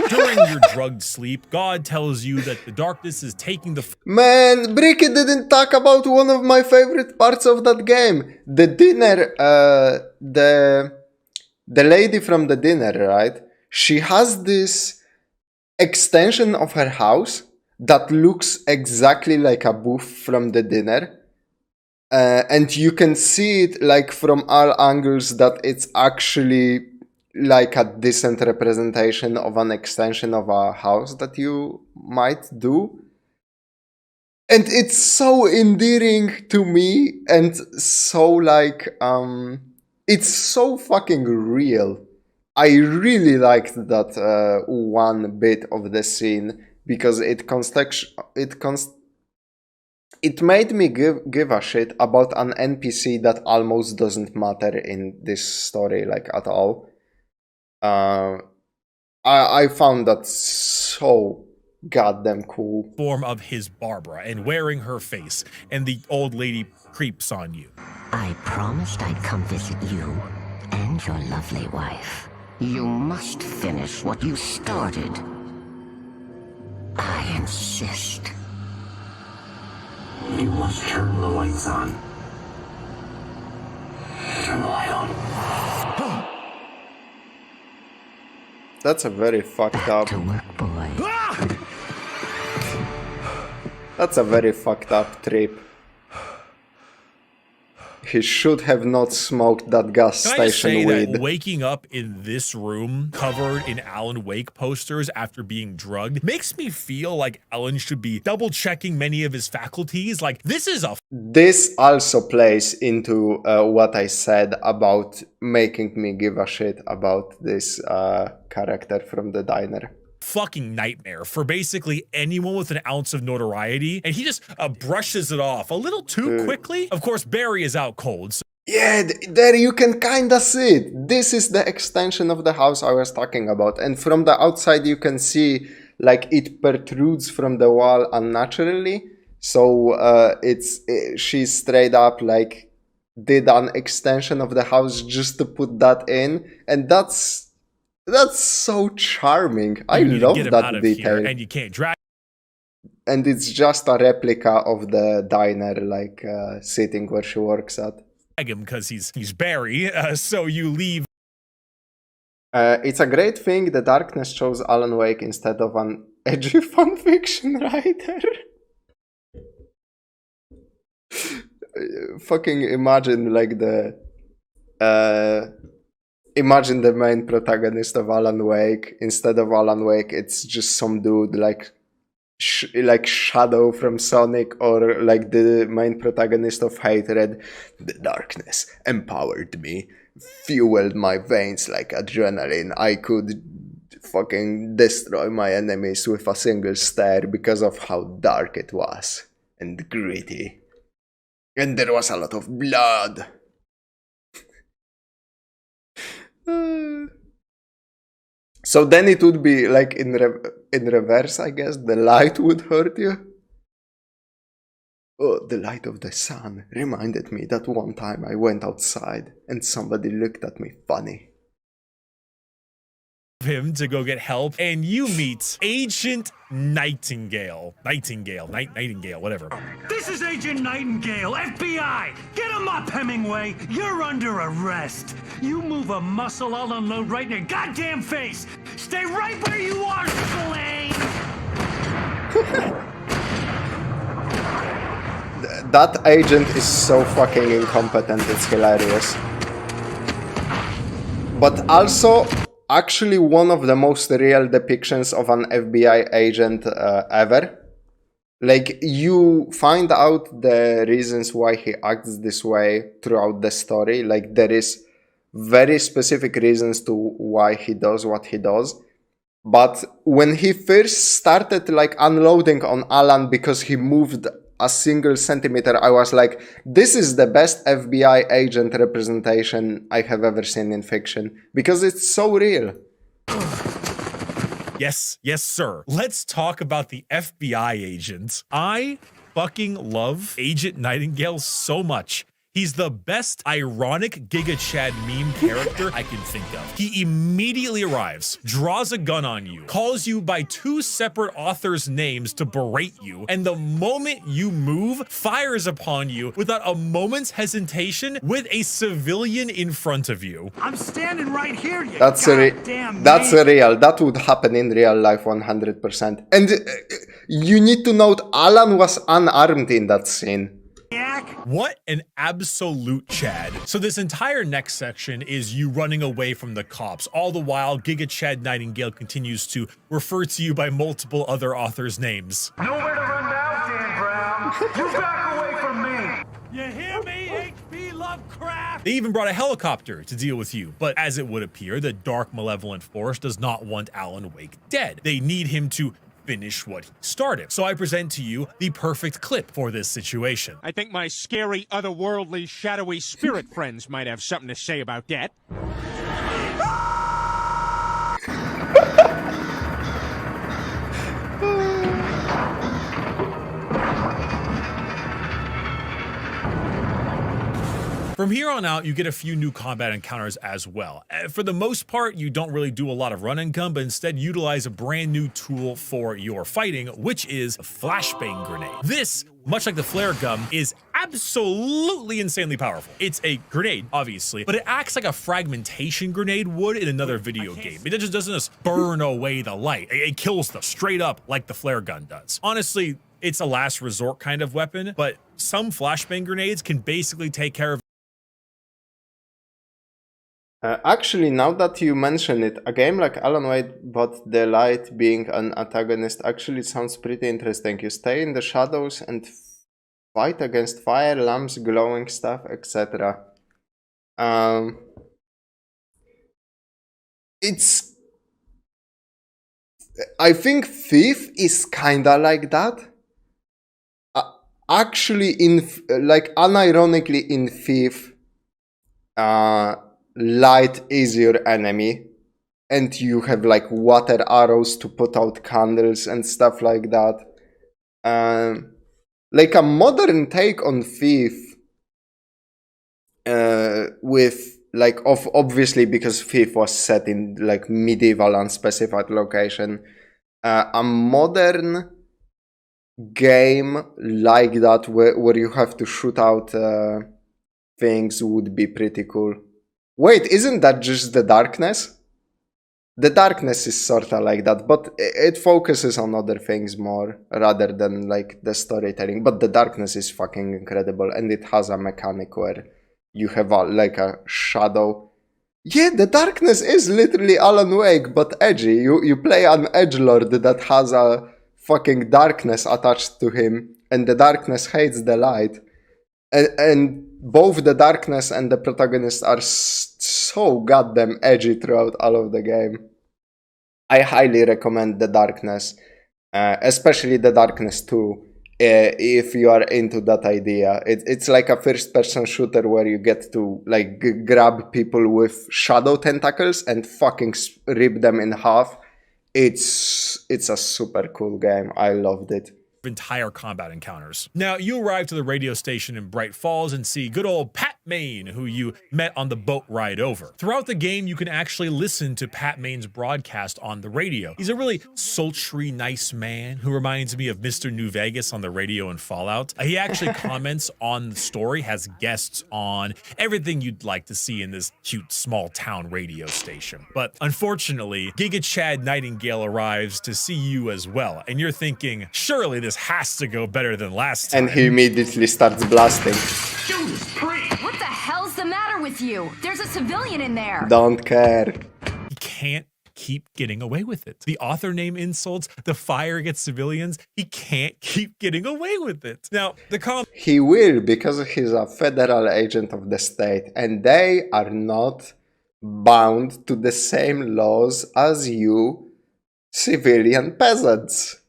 During your drugged sleep, God tells you that the darkness is taking the Man, Bricky didn't talk about one of my favorite parts of that game. The dinner, the lady from the dinner, right? She has this extension of her house that looks exactly like a booth from the dinner. And you can see it like from all angles that it's actually like a decent representation of an extension of a house that you might do. And it's so endearing to me, and so like it's so fucking real. I really liked that one bit of the scene because it made me give a shit about an NPC that almost doesn't matter in this story, like, at all. I found that so goddamn cool. Form of his Barbara and wearing her face, and the old lady creeps on you. I promised I'd come visit you and your lovely wife. You must finish what you started. I insist. You must turn the lights on. Turn the light on. That's a very fucked up. To work, boy. That's a very fucked up trip. He should have not smoked that gas Can I just station say weed. that waking up in this room covered in Alan Wake posters after being drugged makes me feel like Alan should be double checking many of his faculties. Like, this is a This also plays into what I said about making me give a shit about this character from the diner. fucking nightmare for basically anyone with an ounce of notoriety, and he just brushes it off a little too quickly. Of course, Barry is out cold. So yeah, there you can kinda see it. This is the extension of the house I was talking about, and from the outside you can see like it protrudes from the wall unnaturally. So she straight up like did an extension of the house just to put that in, and that's so charming. I love that detail. And you can't drag. And it's just a replica of the diner, like sitting where she works at. Him because he's Barry. So you leave. It's a great thing the darkness chose Alan Wake instead of an edgy fanfiction writer. Fucking imagine like imagine the main protagonist of Alan Wake. Instead of Alan Wake, it's just some dude like Shadow from Sonic, or like the main protagonist of Hatred. The darkness empowered me, fueled my veins like adrenaline. I could fucking destroy my enemies with a single stare because of how dark it was and gritty. And there was a lot of blood. So then it would be like in reverse, I guess. The light would hurt you. Oh, the light of the sun reminded me that one time I went outside and somebody looked at me funny. Him to go get help, and you meet Agent Nightingale, whatever. This is Agent Nightingale, FBI! Get him up, Hemingway! You're under arrest! You move a muscle, I'll unload right in your goddamn face! Stay right where you are, Slane! That agent is so fucking incompetent, it's hilarious. But also, actually one of the most real depictions of an FBI agent ever. Like, you find out the reasons why he acts this way throughout the story. Like, there is very specific reasons to why he does what he does. But when he first started like unloading on Alan because he moved a single centimeter, I was like, this is the best FBI agent representation I have ever seen in fiction, because it's so real. Yes, sir. Let's talk about the FBI agent. I fucking love Agent Nightingale so much. He's the best ironic Giga Chad meme character I can think of. He immediately arrives, draws a gun on you, calls you by two separate authors' names to berate you, and the moment you move, fires upon you without a moment's hesitation with a civilian in front of you. I'm standing right here, you That's real. That would happen in real life 100%. And you need to note, Alan was unarmed in that scene. Yeah? back? What an absolute Chad. So this entire next section is you running away from the cops. All the while, Giga Chad Nightingale continues to refer to you by multiple other authors' names. Nowhere to run now, Dan Brown. You back away from me. You hear me, H.P. Lovecraft? They even brought a helicopter to deal with you, but as it would appear, the dark malevolent force does not want Alan Wake dead. They need him to finish what he started. So I present to you the perfect clip for this situation. I think my scary, otherworldly, shadowy spirit friends might have something to say about that. From here on out, you get a few new combat encounters as well. For the most part, you don't really do a lot of run and gun, but instead utilize a brand new tool for your fighting, which is a flashbang grenade. This, much like the flare gun, is absolutely insanely powerful. It's a grenade, obviously, but it acts like a fragmentation grenade would in another video game. It just doesn't just burn away the light. It kills them straight up like the flare gun does. Honestly, it's a last resort kind of weapon, but some flashbang grenades can basically take care of Actually, now that you mention it, a game like Alan Wake but the Light being an antagonist actually sounds pretty interesting. You stay in the shadows and fight against fire, lamps, glowing stuff, etc. It's... I think Thief is kinda like that. Actually, unironically in Thief, Light is your enemy, and you have like water arrows to put out candles and stuff like that. Like a modern take on Thief, with like obviously because Thief was set in like medieval unspecified location. A modern game like that where you have to shoot out things would be pretty cool. Wait, isn't that just the Darkness? The Darkness is sorta like that, but it focuses on other things more rather than like the storytelling. But the Darkness is fucking incredible, and it has a mechanic where you have like a shadow. Yeah, the Darkness is literally Alan Wake, but edgy. You play an edgelord that has a fucking darkness attached to him, and the darkness hates the light. And both the darkness and the protagonist are so goddamn edgy throughout all of the game. I highly recommend the Darkness, especially the Darkness 2, if you are into that idea. It's like a first-person shooter where you get to like grab people with shadow tentacles and fucking rip them in half. It's a super cool game. I loved it. Entire combat encounters. Now, you arrive to the radio station in Bright Falls and see good old Pat Maine, who you met on the boat ride over. Throughout the game, you can actually listen to Pat Maine's broadcast on the radio. He's a really sultry, nice man who reminds me of Mr. New Vegas on the radio in Fallout. He actually comments on the story, has guests on, everything you'd like to see in this cute small town radio station. But unfortunately, Giga Chad Nightingale arrives to see you as well, and you're thinking, surely this has to go better than last time. And he immediately starts blasting. What the hell's the matter with you? There's a civilian in there. Don't care. He can't keep getting away with it. The author name insults, the fire gets civilians. He can't keep getting away with it. Now, he will, because he's a federal agent of the state, and they are not bound to the same laws as you civilian peasants.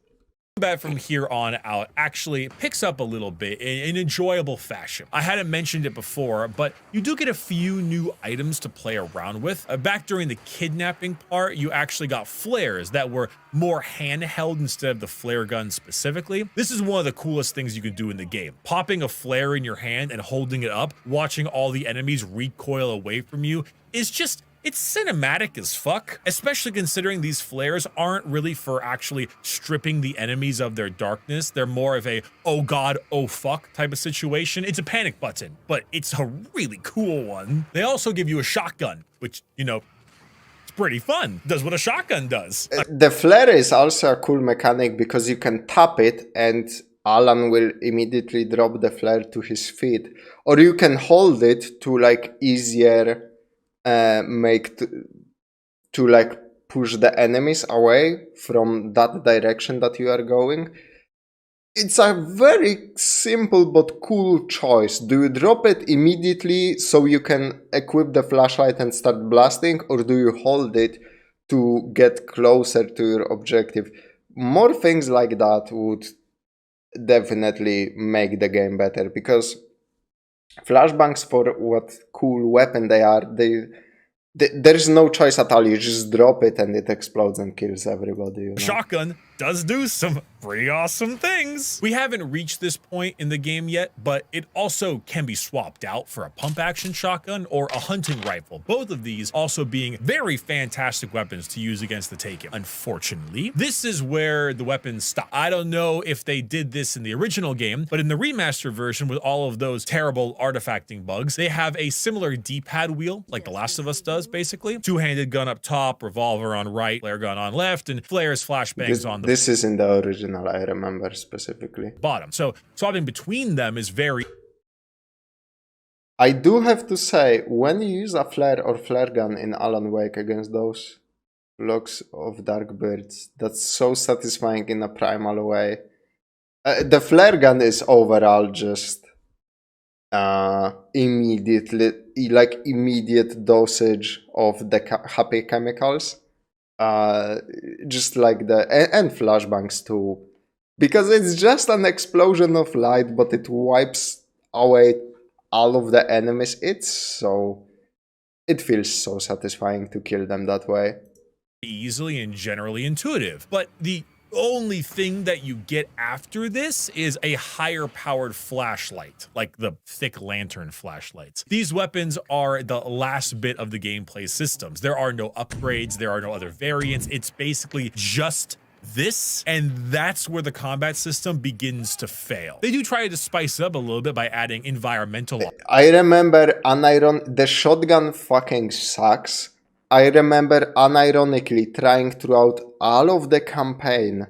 Combat from here on out actually picks up a little bit in an enjoyable fashion. I hadn't mentioned it before, but you do get a few new items to play around with. Back during the kidnapping part, you actually got flares that were more handheld instead of the flare gun specifically. This is one of the coolest things you can do in the game. Popping a flare in your hand and holding it up, watching all the enemies recoil away from you is just... it's cinematic as fuck, especially considering these flares aren't really for actually stripping the enemies of their darkness. They're more of a, oh god, oh fuck type of situation. It's a panic button, but it's a really cool one. They also give you a shotgun, which, you know, it's pretty fun. Does what a shotgun does. The flare is also a cool mechanic because you can tap it and Alan will immediately drop the flare to his feet, or you can hold it to like easier make to like push the enemies away from that direction that you are going. It's a very simple but cool choice. Do you drop it immediately so you can equip the flashlight and start blasting, or do you hold it to get closer to your objective? More things like that would definitely make the game better, because flashbangs, for what cool weapon they are, there's no choice at all. You just drop it and it explodes and kills everybody. You know? Shotgun does do some pretty awesome things. We haven't reached this point in the game yet, but it also can be swapped out for a pump action shotgun or a hunting rifle. Both of these also being very fantastic weapons to use against the Taken. Unfortunately, this is where the weapons stop. I don't know if they did this in the original game, but in the remastered version with all of those terrible artifacting bugs, they have a similar D-pad wheel like The Last of Us does, basically. Two-handed gun up top, revolver on right, flare gun on left, and flares, flashbangs on the This is in the original, I remember specifically. bottom. So swapping between them is very... I do have to say, when you use a flare or flare gun in Alan Wake against those flocks of dark birds, that's so satisfying in a primal way. The flare gun is overall just immediate dosage of the happy chemicals. Just like and flashbangs too, because it's just an explosion of light, but it wipes away all of the enemies. It feels so satisfying to kill them that way. Easily and generally intuitive, but the only thing that you get after this is a higher powered flashlight, like the thick lantern flashlights. These weapons are the last bit of the gameplay systems. There are no upgrades, there are no other variants. It's basically just this, and that's where the combat system begins to fail. They do try to spice it up a little bit by adding environmental. I remember the shotgun fucking sucks. I remember unironically trying throughout all of the campaign,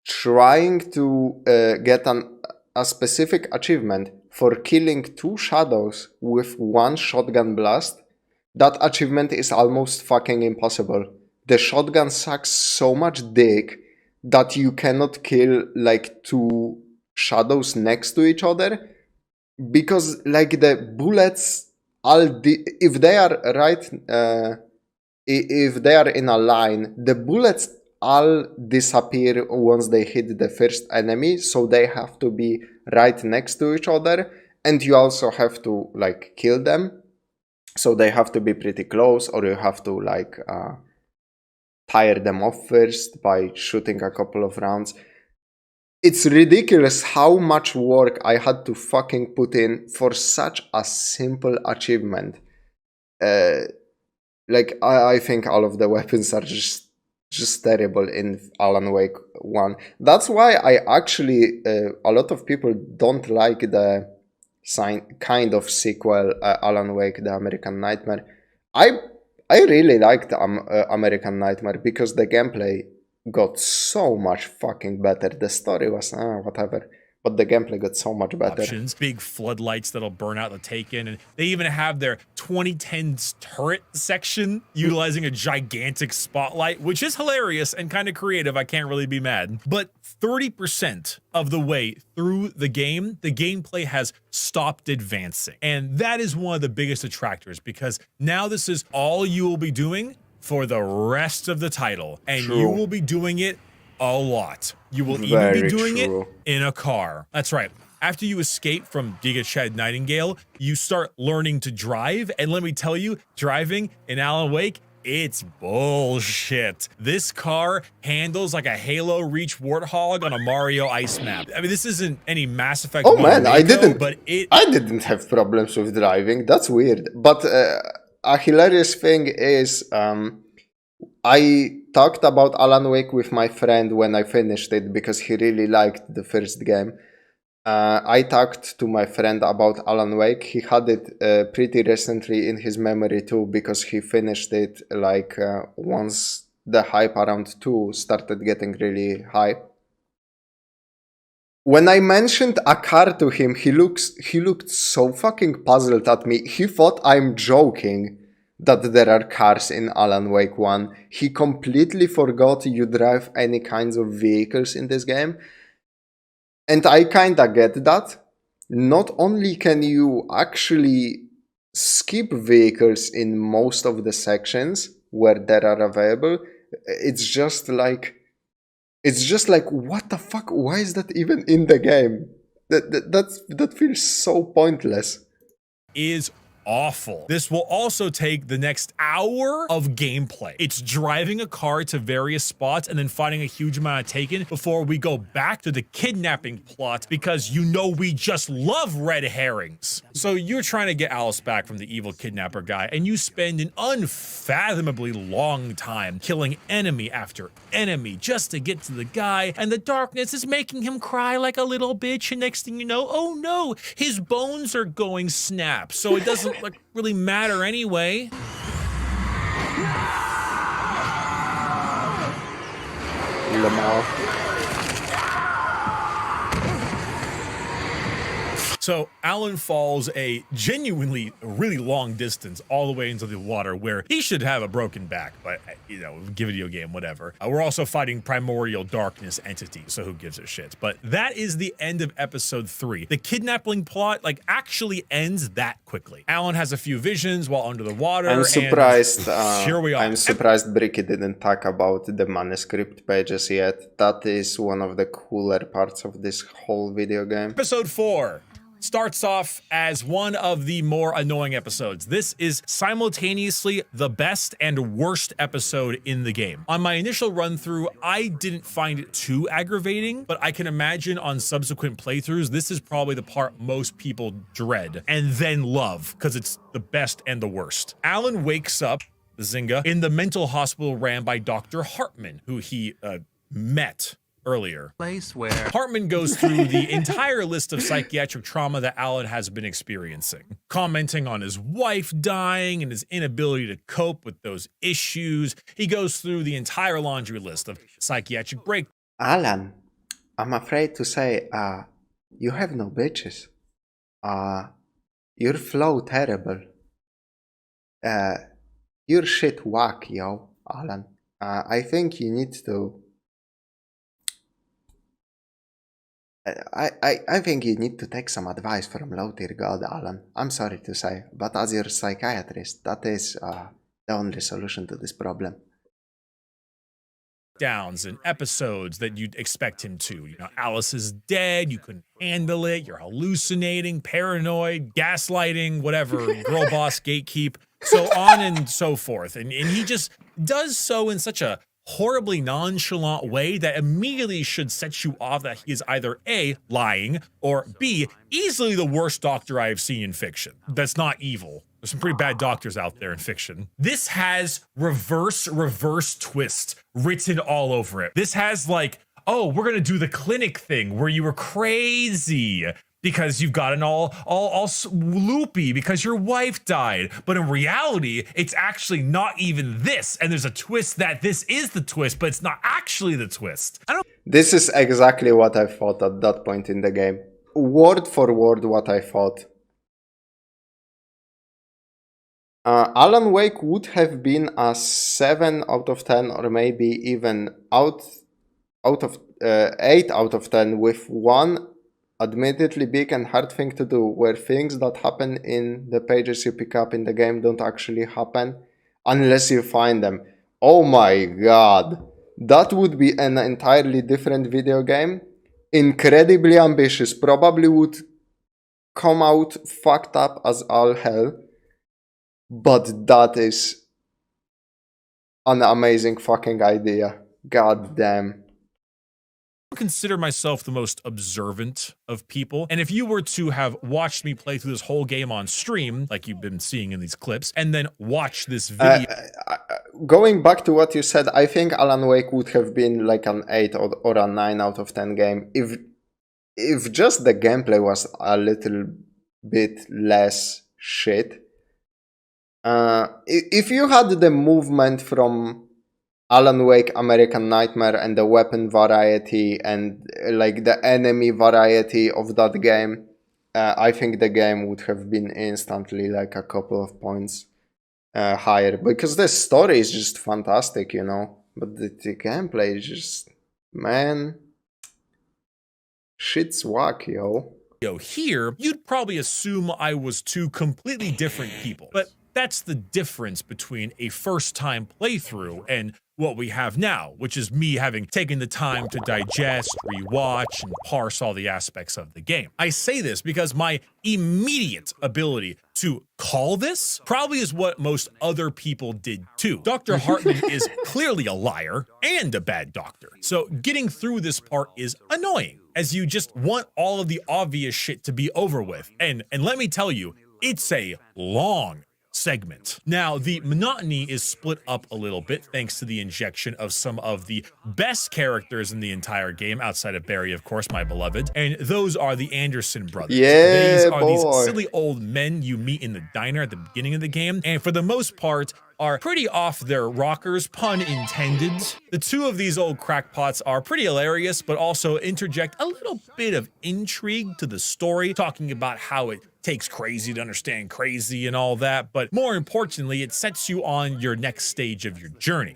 trying to get a specific achievement for killing 2 shadows with 1 shotgun blast. That achievement is almost fucking impossible. The shotgun sucks so much dick that you cannot kill like 2 shadows next to each other, because like the bullets, if they are if they are in a line, the bullets all disappear once they hit the first enemy, so they have to be right next to each other, and you also have to like kill them, so they have to be pretty close, or you have to like tire them off first by shooting a couple of rounds. It's ridiculous how much work I had to fucking put in for such a simple achievement. Like, I think all of the weapons are just terrible in Alan Wake 1. That's why I actually, a lot of people don't like the kind of sequel, Alan Wake, The American Nightmare. I really liked American Nightmare because the gameplay got so much fucking better. The story was whatever, but the gameplay got so much better. Options, big floodlights that'll burn out the Taken, and they even have their 2010s turret section utilizing a gigantic spotlight, which is hilarious and kind of creative. I can't really be mad. But 30% of the way through the game, the gameplay has stopped advancing, and that is one of the biggest attractors, because now this is all you will be doing for the rest of the title, and you will be doing it a lot. You will even be doing it in a car. That's right. After you escape from Giga Chad Nightingale, you start learning to drive, and let me tell you, driving in Alan Wake, it's bullshit. This car handles like a Halo Reach Warthog on a Mario Ice map. I mean, this isn't any Mass Effect. Oh man, I didn't have problems with driving. That's weird. But a hilarious thing is, I talked about Alan Wake with my friend when I finished it because he really liked the first game. I talked to my friend about Alan Wake. He had it pretty recently in his memory too, because he finished it like once the hype around 2 started getting really high. When I mentioned a car to him, he looked so fucking puzzled at me. He thought I'm joking that there are cars in Alan Wake 1. He completely forgot you drive any kinds of vehicles in this game. And I kinda get that. Not only can you actually skip vehicles in most of the sections where they are available, it's just like, what the fuck? Why is that even in the game? That feels so pointless. Is awful. This will also take the next hour of gameplay. It's driving a car to various spots and then finding a huge amount of taken before we go back to the kidnapping plot, because you know we just love red herrings. So you're trying to get Alice back from the evil kidnapper guy, and you spend an unfathomably long time killing enemy after enemy just to get to the guy, and the darkness is making him cry like a little bitch, and next thing you know, oh no, his bones are going snap, so it doesn't like really matter anyway. So Alan falls a genuinely really long distance all the way into the water where he should have a broken back, but you know, video game, whatever. We're also fighting primordial darkness entities, so who gives a shit? But that is the end of episode 3. The kidnapping plot like actually ends that quickly. Alan has a few visions while under the water. I'm surprised. Here we are. I'm surprised Bricky didn't talk about the manuscript pages yet. That is one of the cooler parts of this whole video game. Episode 4 starts off as one of the more annoying episodes. This is simultaneously the best and worst episode in the game. On my initial run through, I didn't find it too aggravating, but I can imagine on subsequent playthroughs, this is probably the part most people dread and then love, because it's the best and the worst. Alan wakes up, Zynga, in the mental hospital ran by Dr. Hartman, who he met earlier. Place where Hartman goes through the entire list of psychiatric trauma that Alan has been experiencing, commenting on his wife dying and his inability to cope with those issues. He goes through the entire laundry list of psychiatric break. Alan, I'm afraid to say, you have no bitches. Your flow terrible. Your shit whack, yo, Alan. I think you need to... I think you need to take some advice from low-tier god, Alan. I'm sorry to say, but as your psychiatrist, that is the only solution to this problem. Downs and episodes that you'd expect him to. You know, Alice is dead, you couldn't handle it, you're hallucinating, paranoid, gaslighting, whatever, girl boss, gatekeep, so on and so forth. And he just does so in such a horribly nonchalant way that immediately should set you off that he is either A, lying, or B, easily the worst doctor I have seen in fiction. That's not evil. There's some pretty bad doctors out there in fiction. This has reverse twist written all over it. This has like, oh, we're gonna do the clinic thing where you were crazy because you've gotten all loopy because your wife died. But in reality, it's actually not even this. And there's a twist that this is the twist, but it's not actually the twist. This is exactly what I thought at that point in the game. Word for word what I thought. Alan Wake would have been a 7 out of 10 or maybe even 8 out of 10 with one admittedly big and hard thing to do, where things that happen in the pages you pick up in the game don't actually happen unless you find them. Oh my god, that would be an entirely different video game. Incredibly ambitious, probably would come out fucked up as all hell, but that is an amazing fucking idea. God damn. Consider myself the most observant of people, and if you were to have watched me play through this whole game on stream, like you've been seeing in these clips, and then watch this video... going back to what you said, I think Alan Wake would have been like an 8 or a 9 out of 10 game if just the gameplay was a little bit less shit. If you had the movement from Alan Wake American Nightmare and the weapon variety and like the enemy variety of that game, I think the game would have been instantly like a couple of points higher, because the story is just fantastic, you know, but the gameplay is just, man, shit's whack, yo. Here, you'd probably assume I was two completely different people, but that's the difference between a first-time playthrough and what we have now, which is me having taken the time to digest, rewatch, and parse all the aspects of the game. I say this because my immediate ability to call this probably is what most other people did too. Dr. Hartman is clearly a liar and a bad doctor, so getting through this part is annoying, as you just want all of the obvious shit to be over with. And let me tell you, it's a long segment. Now, the monotony is split up a little bit thanks to the injection of some of the best characters in the entire game, outside of Barry, of course, my beloved, and those are the Anderson brothers. Yeah, These are boy. these silly old men you meet in the diner at the beginning of the game, and for the most part, are pretty off their rockers, pun intended. The two of these old crackpots are pretty hilarious, but also interject a little bit of intrigue to the story, talking about how it takes crazy to understand crazy and all that, but more importantly, it sets you on your next stage of your journey.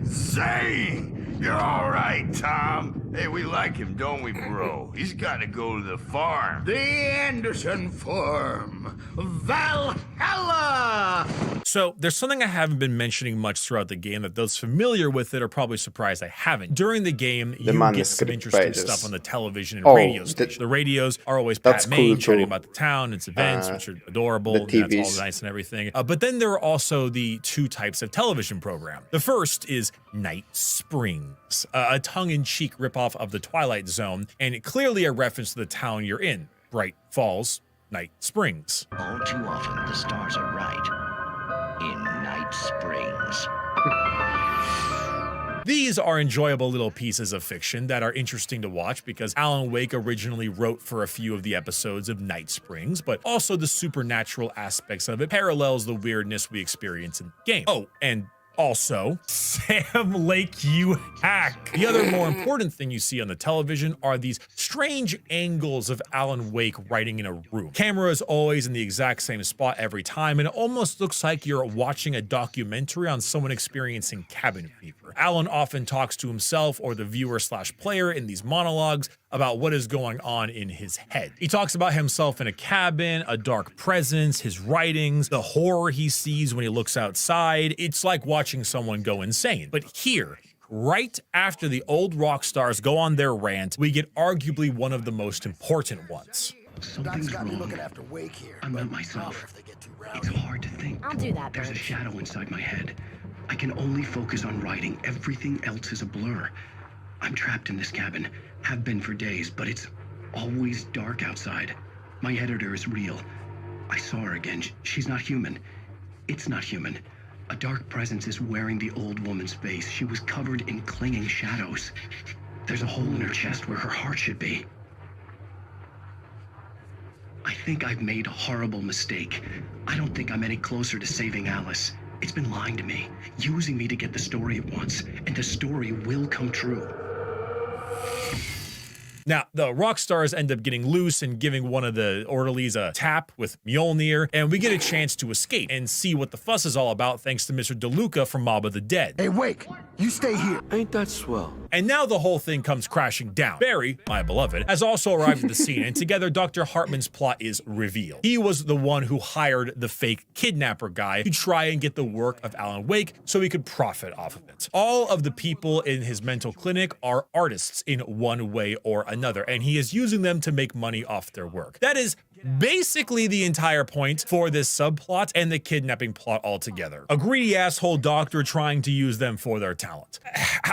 Zane! You're all right, Tom. Hey, we like him, don't we, bro? He's got to go to the farm. The Anderson farm. Valhalla! So there's something I haven't been mentioning much throughout the game that those familiar with it are probably surprised I haven't. During the game, you get some interesting pages. stuff on the television and radio stations. The radios are always Pat Maine chatting about the town, its events, which are adorable, and that's all nice and everything. But then there are also the two types of television program. The first is Night Springs, a tongue-in-cheek ripoff of the Twilight Zone, and clearly a reference to the town you're in, Bright Falls, Night Springs. All too often, the stars are right in Night Springs. These are enjoyable little pieces of fiction that are interesting to watch because Alan Wake originally wrote for a few of the episodes of Night Springs, but also the supernatural aspects of it parallels the weirdness we experience in the game. Oh, and also, Sam Lake, you hack! The other more important thing you see on the television are these strange angles of Alan Wake writing in a room. Camera is always in the exact same spot every time, and it almost looks like you're watching a documentary on someone experiencing cabin fever. Alan often talks to himself or the viewer/player in these monologues about what is going on in his head. He talks about himself in a cabin, a dark presence, his writings, the horror he sees when he looks outside. It's like watching someone go insane. But here, right after the old rock stars go on their rant, we get arguably one of the most important ones. Something's wrong. Looking after Wake here, I'm not myself. It's hard to think. I'll do that, There's a shadow inside my head. I can only focus on writing. Everything else is a blur. I'm trapped in this cabin. Have been for days, but it's always dark outside. My editor is real. I saw her again. She's not human. It's not human. A dark presence is wearing the old woman's face. She was covered in clinging shadows. There's a hole in her chest where her heart should be. I think I've made a horrible mistake. I don't think I'm any closer to saving Alice. It's been lying to me, using me to get the story it wants, and the story will come true. Now, the rock stars end up getting loose and giving one of the orderlies a tap with Mjolnir, and we get a chance to escape and see what the fuss is all about thanks to Mr. DeLuca from Mob of the Dead. Hey, Wake, you stay here. Ain't that swell? And now the whole thing comes crashing down. Barry, my beloved, has also arrived at the scene, and together Dr. Hartman's plot is revealed. He was the one who hired the fake kidnapper guy to try and get the work of Alan Wake so he could profit off of it. All of the people in his mental clinic are artists in one way or another, and he is using them to make money off their work. That is basically the entire point for this subplot and the kidnapping plot altogether. A greedy asshole doctor trying to use them for their talent.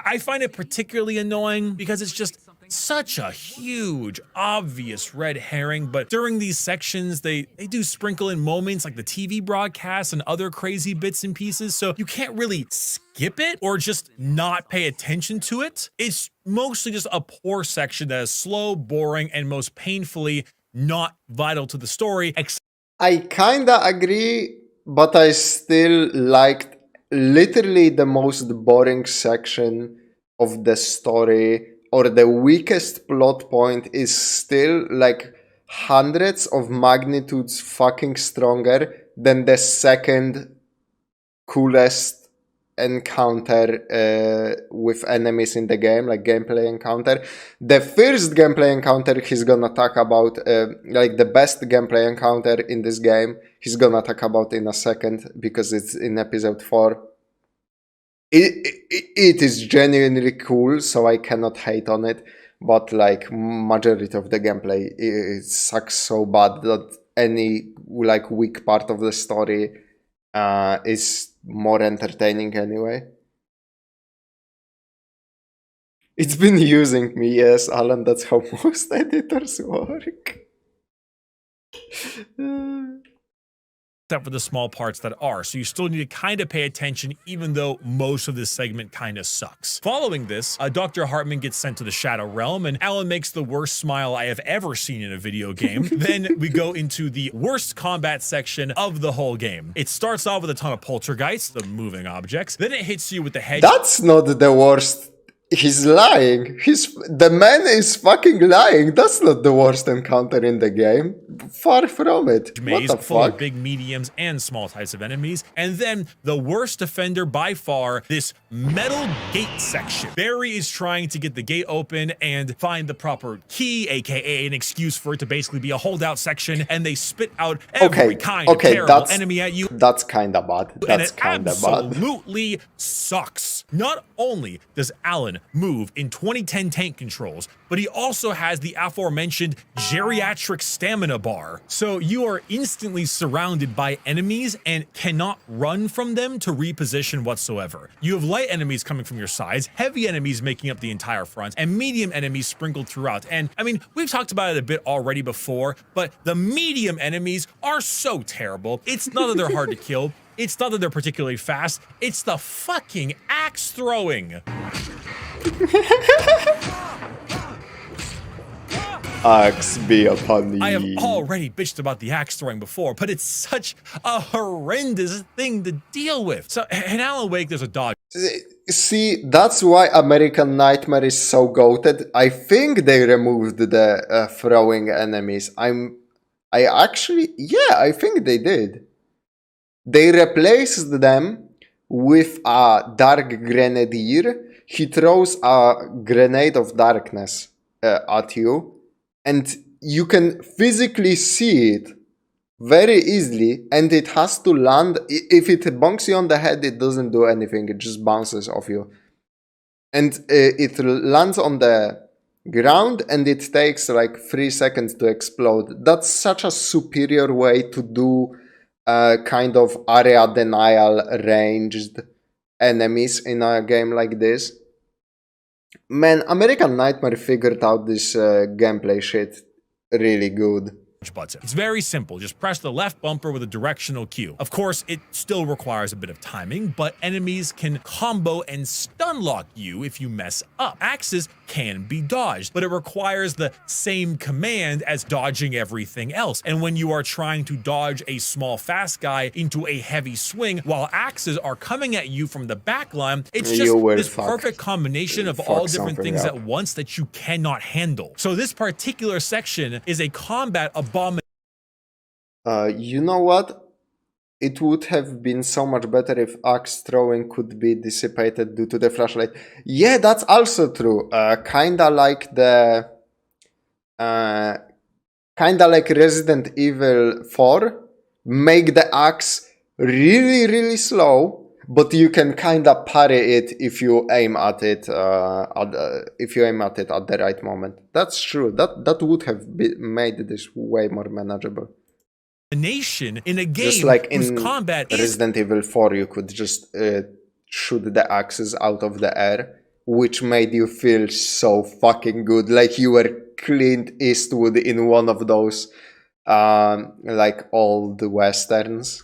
I find it particularly annoying because it's just such a huge, obvious red herring, but during these sections, they do sprinkle in moments like the TV broadcasts and other crazy bits and pieces, so you can't really skip it or just not pay attention to it. It's mostly just a poor section that is slow, boring, and most painfully not vital to the story. I kinda agree, but I still liked literally the most boring section of the story, or the weakest plot point, is still like hundreds of magnitudes fucking stronger than the second coolest encounter with enemies in the game, like gameplay encounter. The first gameplay encounter he's gonna talk about, like the best gameplay encounter in this game, he's gonna talk about in a second because it's in episode 4. It is genuinely cool, so I cannot hate on it, but like majority of the gameplay, it sucks so bad that any like weak part of the story is more entertaining anyway. It's been using me, yes, Alan, that's how most editors work. Except for the small parts that are, so you still need to kind of pay attention, even though most of this segment kind of sucks. Following this, Dr. Hartman gets sent to the Shadow Realm, and Alan makes the worst smile I have ever seen in a video game. Then we go into the worst combat section of the whole game. It starts off with a ton of poltergeists, the moving objects. Then it hits you with the hedge. That's not the worst. He's lying. The man is fucking lying. That's not the worst encounter in the game. Far from it. Maze what the full fuck? of big, mediums, and small types of enemies. And then the worst offender by far, this metal gate section. Barry is trying to get the gate open and find the proper key, aka an excuse for it to basically be a holdout section, and they spit out every kind of terrible enemy at you. That's kinda bad. That's kinda bad. Absolutely sucks. Not only does Alan move in 2010 tank controls, but he also has the aforementioned geriatric stamina bar. So you are instantly surrounded by enemies and cannot run from them to reposition whatsoever. You have light enemies coming from your sides, heavy enemies making up the entire front, and medium enemies sprinkled throughout. And I mean, we've talked about it a bit already before, but the medium enemies are so terrible. It's not that they're hard to kill. It's not that they're particularly fast. It's the fucking axe throwing. Axe be upon thee. I have already bitched about the axe throwing before, but it's such a horrendous thing to deal with. So in Alan Wake, there's a dodge. See, that's why American Nightmare is so goated. I think they removed the throwing enemies. I think they did. They replaced them with a Dark Grenadier. He throws a grenade of darkness at you, and you can physically see it very easily, and it has to land. If it bonks you on the head, it doesn't do anything, it just bounces off you. And it lands on the ground, and it takes like 3 seconds to explode. That's such a superior way to do kind of area denial ranged enemies in a game like this. Man, American Nightmare figured out this gameplay shit really good. Button. It's very simple. Just press the left bumper with a directional cue. Of course, it still requires a bit of timing, but enemies can combo and stun lock you if you mess up. Axes can be dodged, but it requires the same command as dodging everything else. And when you are trying to dodge a small fast guy into a heavy swing while axes are coming at you from the back line, it's just this perfect combination of all different things at once that you cannot handle. So this particular section is a combat abomination. You know what? It would have been so much better if axe throwing could be dissipated due to the flashlight. Yeah, that's also true. Kinda like Resident Evil 4. Make the axe really, really slow, but you can kinda parry it if you aim at it. At the right moment. That's true. That would have made this way more manageable. Nation in a game just like in combat Resident Evil 4, you could just shoot the axes out of the air, which made you feel so fucking good, like you were Clint Eastwood in one of those like old westerns.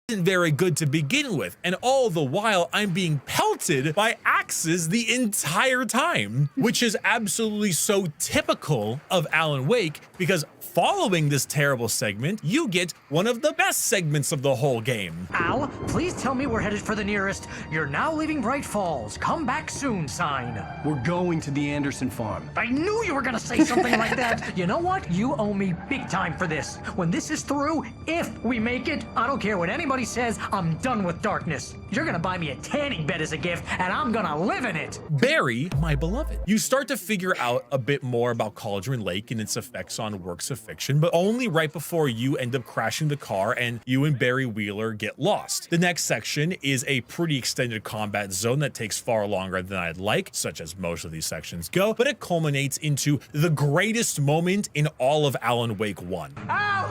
Isn't very good to begin with, and all the while I'm being pelted by axes the entire time, which is absolutely so typical of Alan Wake, because following this terrible segment, you get one of the best segments of the whole game. Al, please tell me we're headed for the nearest "You're now leaving Bright Falls. Come back soon" sign. We're going to the Anderson farm. I knew you were gonna say something like that. You know what? You owe me big time for this. When this is through, if we make it, I don't care what anybody says, I'm done with darkness. You're gonna buy me a tanning bed as a gift, and I'm gonna live in it. Barry, my beloved. You start to figure out a bit more about Cauldron Lake and its effects on works of fiction, but only right before you end up crashing the car and you and Barry Wheeler get lost. The next section is a pretty extended combat zone that takes far longer than I'd like, such as most of these sections go, but it culminates into the greatest moment in all of Alan Wake 1. Al!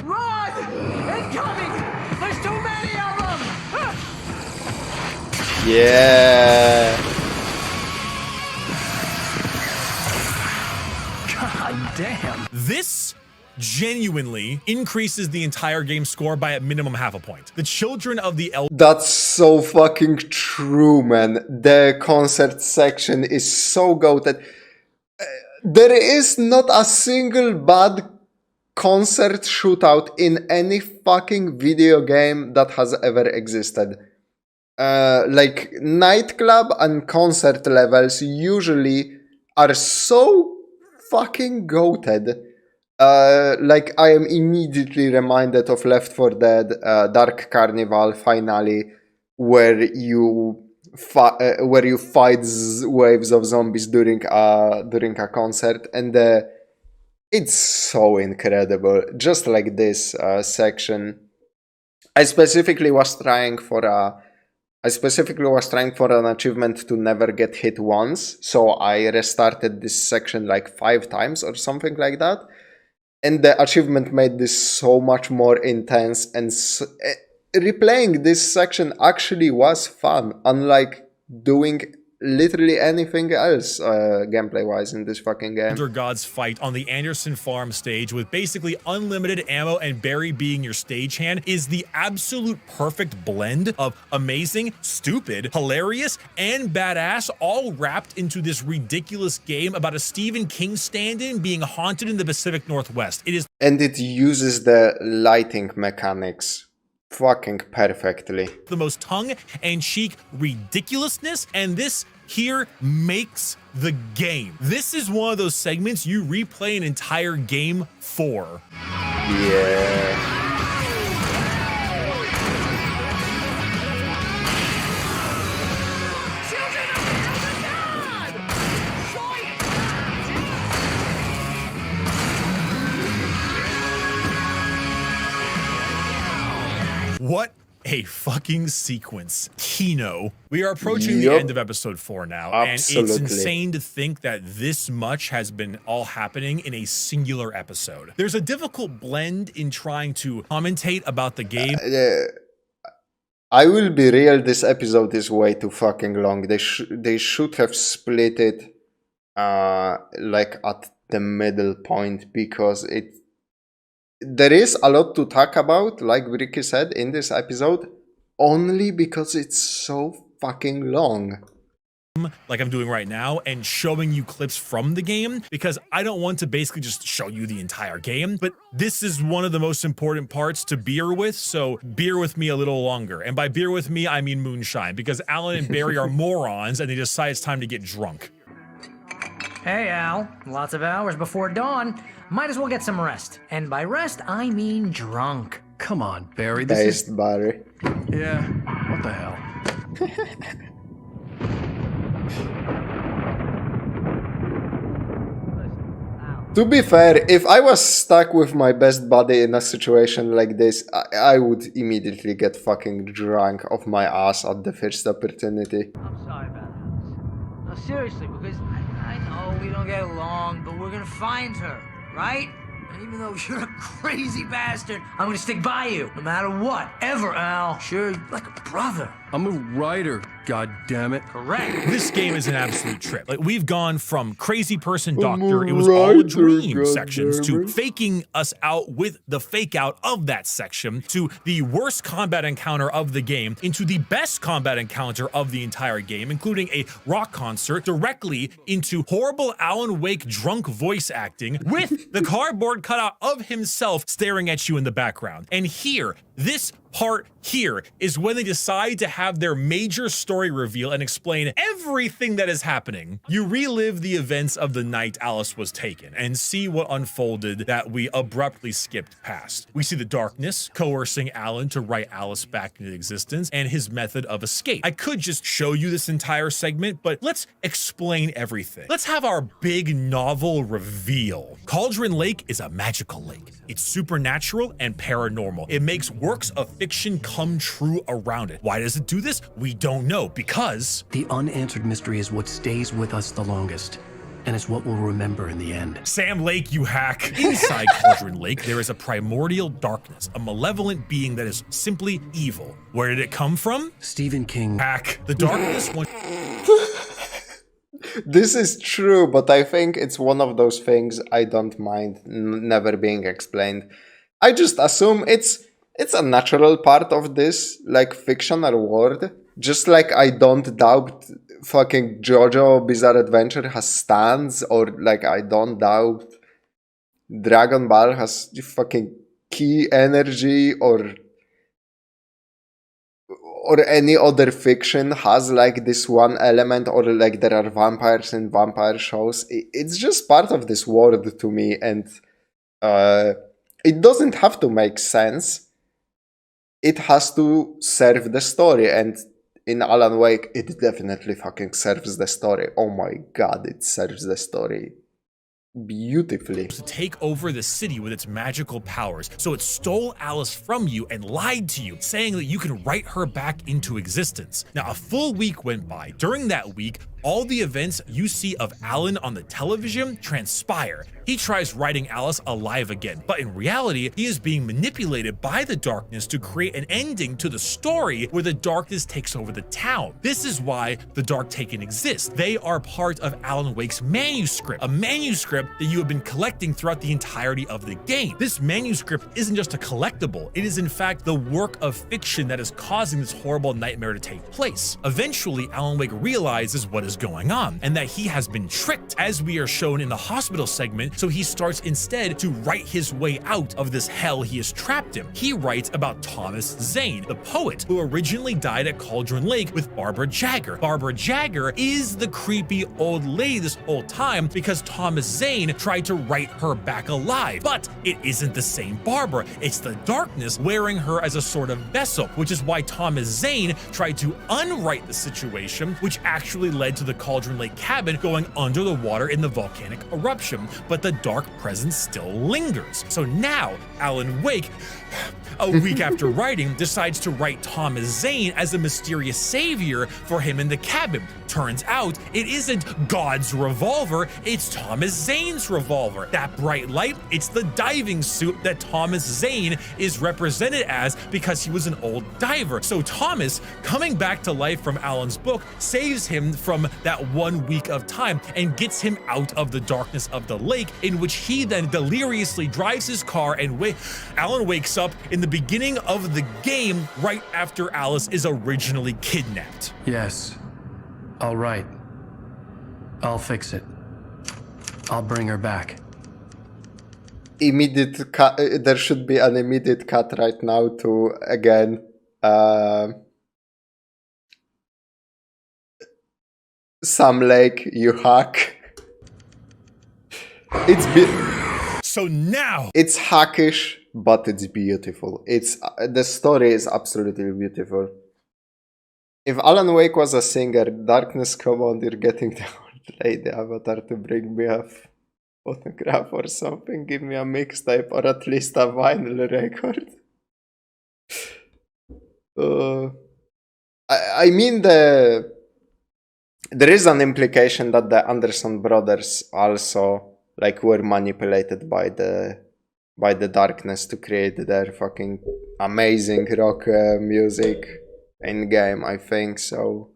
Run! Incoming! There's too many of them! Yeah. God damn. This genuinely increases the entire game score by at minimum half a point. The children of the Elder... That's so fucking true, man. The concert section is so goated. There is not a single bad concert shootout in any fucking video game that has ever existed. Like, nightclub and concert levels usually are so fucking goated. Like, I am immediately reminded of Left 4 Dead Dark Carnival finale, where you fight waves of zombies during a concert, and it's so incredible. Just like this section, I specifically was trying for an achievement to never get hit once, so I restarted this section like 5 times or something like that. And the achievement made this so much more intense, and replaying this section actually was fun, unlike doing literally anything else gameplay-wise in this fucking game. Elder Gods fight on the Anderson farm stage with basically unlimited ammo and Barry being your stagehand is the absolute perfect blend of amazing, stupid, hilarious, and badass, all wrapped into this ridiculous game about a Stephen King stand-in being haunted in the Pacific Northwest. And it uses the lighting mechanics fucking perfectly. The most tongue-and-cheek ridiculousness, and this here makes the game. This is one of those segments you replay an entire game for. Yeah. What a fucking sequence. Kino. We are approaching the end of episode 4 now, Absolutely. and it's insane to think that this much has been all happening in a singular episode. There's a difficult blend in trying to commentate about the game. I will be real, this episode is way too fucking long. They should have split it like at the middle point, because there is a lot to talk about, like Bricky said, in this episode, only because it's so fucking long. Like I'm doing right now, and showing you clips from the game, because I don't want to basically just show you the entire game, but this is one of the most important parts to beer with, so beer with me a little longer. And by beer with me, I mean moonshine, because Alan and Barry are morons and they decide it's time to get drunk. Hey, Al. Lots of hours before dawn. Might as well get some rest. And by rest, I mean drunk. Come on, Barry. Based Barry. Yeah, what the hell? To be fair, if I was stuck with my best buddy in a situation like this, I would immediately get fucking drunk off my ass at the first opportunity. I'm sorry about that. No, seriously, because I know we don't get along, but we're gonna find her, right? And even though you're a crazy bastard, I'm gonna stick by you, no matter what, ever, Al. Sure, like a brother. I'm a writer. God damn it. Correct. This game is an absolute trip. Like, we've gone from crazy person doctor, it was all a dream sections, to faking us out with the fake out of that section, to the worst combat encounter of the game, into the best combat encounter of the entire game, including a rock concert, directly into horrible Alan Wake drunk voice acting with the cardboard cutout of himself staring at you in the background. And here, this part here is when they decide to have their major story reveal and explain everything that is happening. You relive the events of the night Alice was taken and see what unfolded that we abruptly skipped past. We see the darkness coercing Alan to write Alice back into existence and his method of escape. I could just show you this entire segment, but let's explain everything. Let's have our big novel reveal. Cauldron Lake is a magical lake. It's supernatural and paranormal. It makes works of fiction come true around it. Why does it do this? We don't know, because the unanswered mystery is what stays with us the longest, and it's what we'll remember in the end. Sam Lake, you hack. Inside Cauldron Lake, there is a primordial darkness, a malevolent being that is simply evil. Where did it come from? Stephen King. Hack. The darkness went... This is true, but I think it's one of those things I don't mind never being explained. I just assume it's a natural part of this, like, fictional world. Just like I don't doubt fucking JoJo Bizarre Adventure has stands, or like I don't doubt Dragon Ball has fucking key energy, or any other fiction has like this one element, or like there are vampires in vampire shows. It's just part of this world to me, and it doesn't have to make sense. It has to serve the story, and in Alan Wake, it definitely fucking serves the story. Oh my god, it serves the story beautifully. To take over the city with its magical powers, so it stole Alice from you and lied to you, saying that you can write her back into existence. Now, a full week went by. During that week, all the events you see of Alan on the television transpire. He tries writing Alice alive again, but in reality, he is being manipulated by the darkness to create an ending to the story where the darkness takes over the town. This is why the Dark Taken exists. They are part of Alan Wake's manuscript, a manuscript that you have been collecting throughout the entirety of the game. This manuscript isn't just a collectible, it is in fact the work of fiction that is causing this horrible nightmare to take place. Eventually, Alan Wake realizes what is going on, and that he has been tricked, as we are shown in the hospital segment, so he starts instead to write his way out of this hell he is trapped in. He writes about Thomas Zane, the poet who originally died at Cauldron Lake with Barbara Jagger. Barbara Jagger is the creepy old lady this whole time because Thomas Zane tried to write her back alive, but it isn't the same Barbara. It's the darkness wearing her as a sort of vessel, which is why Thomas Zane tried to unwrite the situation, which actually led to the Cauldron Lake cabin going under the water in the volcanic eruption, but the dark presence still lingers. So now, Alan Wake, a week after writing, decides to write Thomas Zane as a mysterious savior for him in the cabin. Turns out, it isn't God's revolver, it's Thomas Zane's revolver. That bright light, it's the diving suit that Thomas Zane is represented as because he was an old diver. So Thomas, coming back to life from Alan's book, saves him from that 1 week of time and gets him out of the darkness of the lake, in which he then deliriously drives his car, and Alan wakes up in the beginning of the game right after Alice is originally kidnapped. Yes. All right. I'll fix it. I'll bring her back. Immediate cut. There should be an immediate cut right now to, again, Sam Lake, you hack. So now it's hackish, but it's beautiful. The story is absolutely beautiful. If Alan Wake was a singer, darkness, come on, you're getting the old lady avatar to bring me a photograph or something. Give me a mixtape or at least a vinyl record. I mean, there is an implication that the Anderson brothers also were manipulated by the darkness to create their fucking amazing rock music in game, I think. So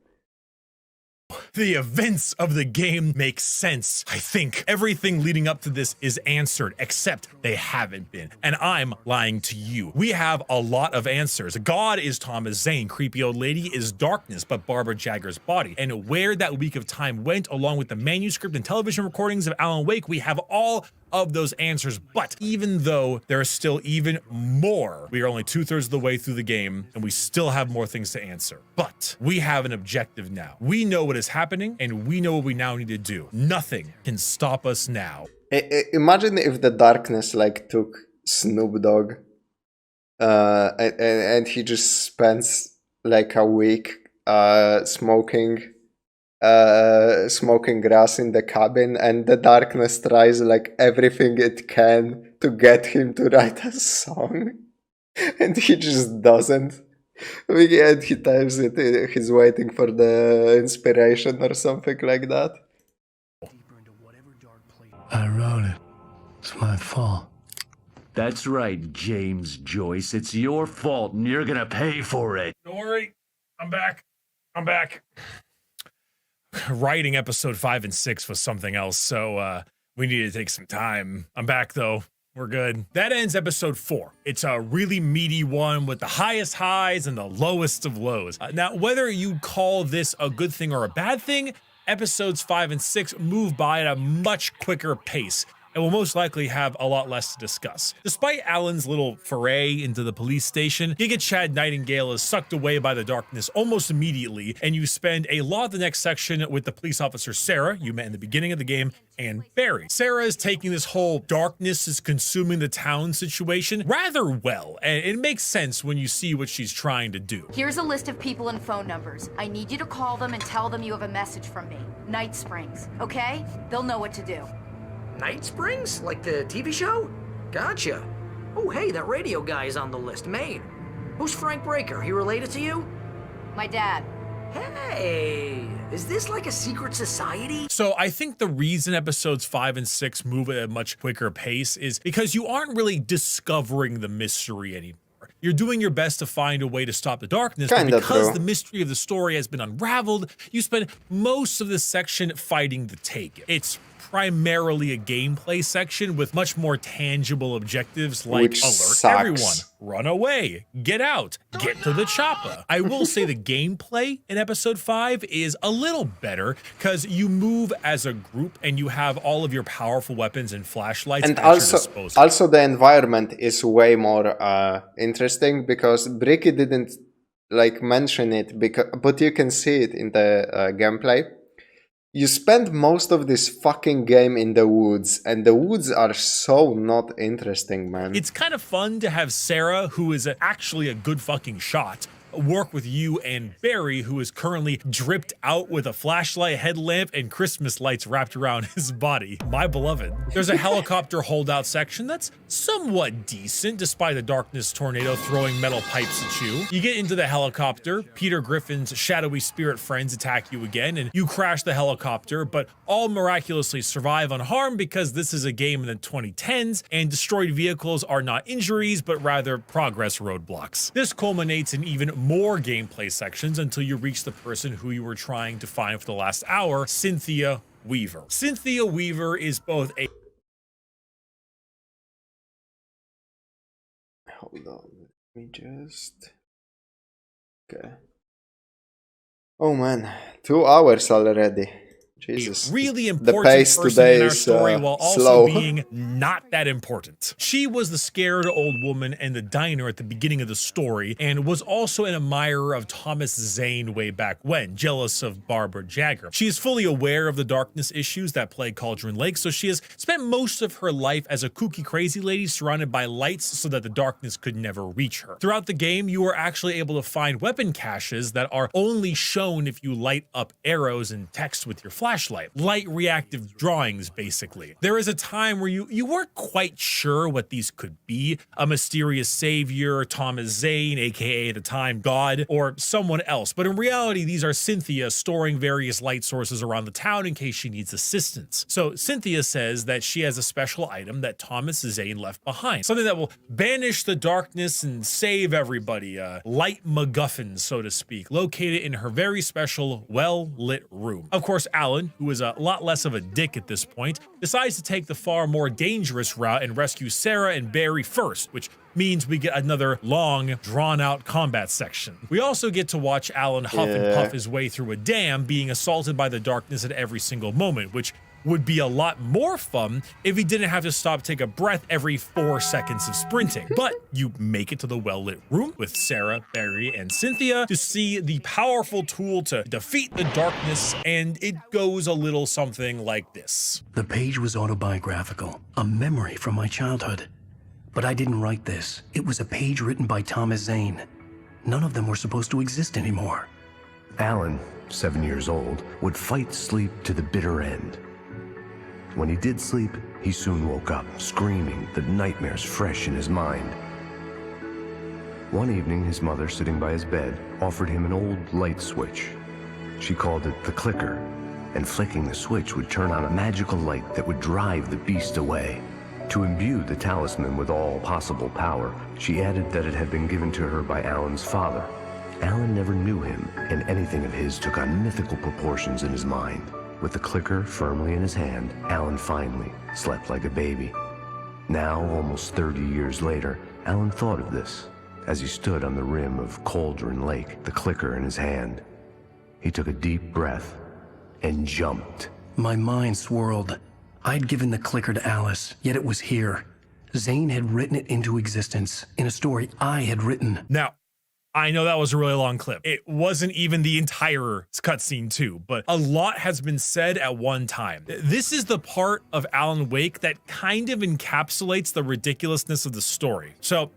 The events of the game make sense. I think everything leading up to this is answered, except they haven't been. And I'm lying to you. We have a lot of answers. God is Thomas Zane. Creepy old lady is darkness, but Barbara Jagger's body. And where that week of time went, along with the manuscript and television recordings of Alan Wake, we have all of those answers. But even though there is still even more, we are only 2/3 of the way through the game, and we still have more things to answer. But we have an objective now. We know what is happening, and we know what we now need to do. Nothing can stop us now. Imagine if the darkness like took Snoop Dogg, and he just spends like a week smoking grass in the cabin, and the darkness tries like everything it can to get him to write a song, and he just doesn't. And he tells it he's waiting for the inspiration or something like that. I wrote it. It's my fault. That's right, James Joyce. It's your fault, and you're gonna pay for it. Don't worry. I'm back. I'm back. Writing episode 5 and 6 was something else, so we needed to take some time. I'm back, though. We're good. That ends episode 4. It's a really meaty one with the highest highs and the lowest of lows. Now, whether you call this a good thing or a bad thing, episodes 5 and 6 move by at a much quicker pace, and will most likely have a lot less to discuss. Despite Alan's little foray into the police station, Giga Chad Nightingale is sucked away by the darkness almost immediately, and you spend a lot of the next section with the police officer Sarah, you met in the beginning of the game, and Barry. Sarah is taking this whole darkness is consuming the town situation rather well, and it makes sense when you see what she's trying to do. Here's a list of people and phone numbers. I need you to call them and tell them you have a message from me. Night Springs, okay? They'll know what to do. Night Springs? Like the TV show? Gotcha. Oh, hey, that radio guy is on the list, Maine. Who's Frank Breaker? He related to you? My dad. Hey, is this like a secret society? So I think the reason episodes 5 and 6 move at a much quicker pace is because you aren't really discovering the mystery anymore. You're doing your best to find a way to stop the darkness, but because the mystery of the story has been unraveled, you spend most of this section fighting the Taken. It's primarily a gameplay section with much more tangible objectives like alert everyone, run away, get out, get to the chopper. I will say the gameplay in episode 5 is a little better because you move as a group and you have all of your powerful weapons and flashlights and at your disposal. Also the environment is way more interesting because Bricky didn't like mention it, but you can see it in the gameplay. You spend most of this fucking game in the woods, and the woods are so not interesting, man. It's kind of fun to have Sarah, who is actually a good fucking shot, work with you and Barry, who is currently dripped out with a flashlight, headlamp, and Christmas lights wrapped around his body. My beloved. There's a helicopter holdout section that's somewhat decent, despite the darkness tornado throwing metal pipes at you. You get into the helicopter, Peter Griffin's shadowy spirit friends attack you again, and you crash the helicopter, but all miraculously survive unharmed because this is a game in the 2010s, and destroyed vehicles are not injuries, but rather progress roadblocks. This culminates in even more gameplay sections until you reach the person who you were trying to find for the last hour, Cynthia Weaver. Cynthia Weaver is both a... Hold on, let me just... Okay. Oh man, 2 hours already. Jesus. Really important the pace person today in our is story while also slow. being not that important. She was the scared old woman in the diner at the beginning of the story and was also an admirer of Thomas Zane way back when, jealous of Barbara Jagger. She is fully aware of the darkness issues that plague Cauldron Lake, so she has spent most of her life as a kooky crazy lady surrounded by lights so that the darkness could never reach her. Throughout the game, you are actually able to find weapon caches that are only shown if you light up arrows and text with your flashlight. flashlight. Light reactive drawings, basically. There is a time where you weren't quite sure what these could be. A mysterious savior, Thomas Zane, aka at the time God, or someone else. But in reality, these are Cynthia storing various light sources around the town in case she needs assistance. So Cynthia says that she has a special item that Thomas Zane left behind. Something that will banish the darkness and save everybody. A light MacGuffin, so to speak, located in her very special, well-lit room. Of course, Alan, who is a lot less of a dick at this point, decides to take the far more dangerous route and rescue Sarah and Barry first, which means we get another long, drawn-out combat section. We also get to watch Alan huff and puff his way through a dam, being assaulted by the darkness at every single moment, which would be a lot more fun if he didn't have to stop to take a breath every 4 seconds of sprinting. But you make it to the well-lit room with Sarah, Barry, and Cynthia to see the powerful tool to defeat the darkness, and it goes a little something like this. The page was autobiographical, a memory from my childhood. But I didn't write this. It was a page written by Thomas Zane. None of them were supposed to exist anymore. Alan, 7 years old, would fight sleep to the bitter end. When he did sleep, he soon woke up, screaming, the nightmares fresh in his mind. One evening, his mother, sitting by his bed, offered him an old light switch. She called it the clicker, and flicking the switch would turn on a magical light that would drive the beast away. To imbue the talisman with all possible power, she added that it had been given to her by Alan's father. Alan never knew him, and anything of his took on mythical proportions in his mind. With the clicker firmly in his hand, Alan finally slept like a baby. Now, almost 30 years later, Alan thought of this as he stood on the rim of Cauldron Lake, the clicker in his hand. He took a deep breath and jumped. My mind swirled. I'd given the clicker to Alice, yet it was here. Zane had written it into existence in a story I had written. Now, I know that was a really long clip. It wasn't even the entire cutscene too, but a lot has been said at one time. This is the part of Alan Wake that kind of encapsulates the ridiculousness of the story. So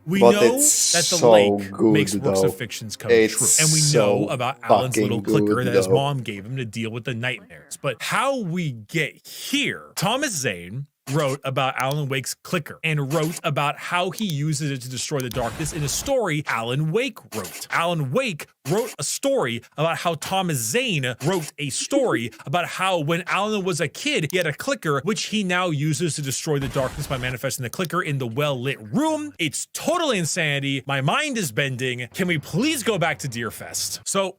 we know that the lake makes works of fictions come true. And we know about Alan's little clicker that his mom gave him to deal with the nightmares. But how we get here, Thomas Zane wrote about Alan Wake's clicker and wrote about how he uses it to destroy the darkness in a story Alan Wake wrote. Alan Wake wrote a story about how Thomas Zane wrote a story about how when Alan was a kid, he had a clicker, which he now uses to destroy the darkness by manifesting the clicker in the well-lit room. It's totally insanity. My mind is bending. Can we please go back to Deerfest? So,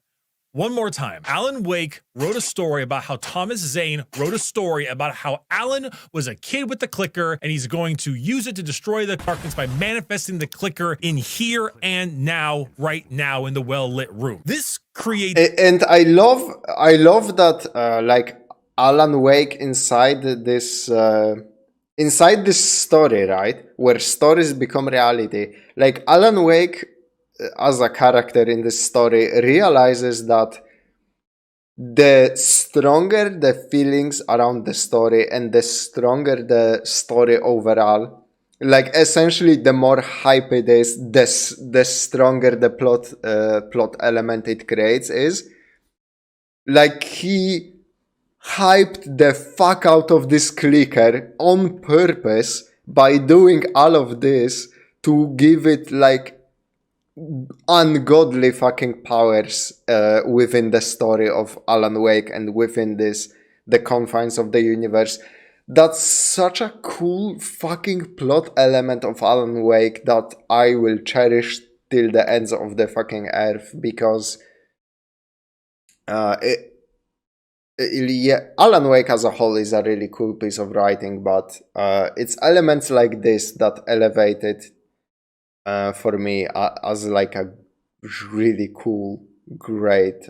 one more time, Alan Wake wrote a story about how Thomas Zane wrote a story about how Alan was a kid with the clicker and he's going to use it to destroy the darkness by manifesting the clicker in here and now, right now in the well-lit room. This creates... And I love that, like, Alan Wake inside this story, right? Where stories become reality. Like, Alan Wake, as a character in this story, realizes that the stronger the feelings around the story and the stronger the story overall, like essentially the more hype it is, the stronger the plot element it creates is. Like, he hyped the fuck out of this clicker on purpose by doing all of this to give it like ungodly fucking powers within the story of Alan Wake and within the confines of the universe. That's such a cool fucking plot element of Alan Wake that I will cherish till the ends of the fucking earth, because Alan Wake as a whole is a really cool piece of writing, but it's elements like this that elevate it for me as like a really cool, great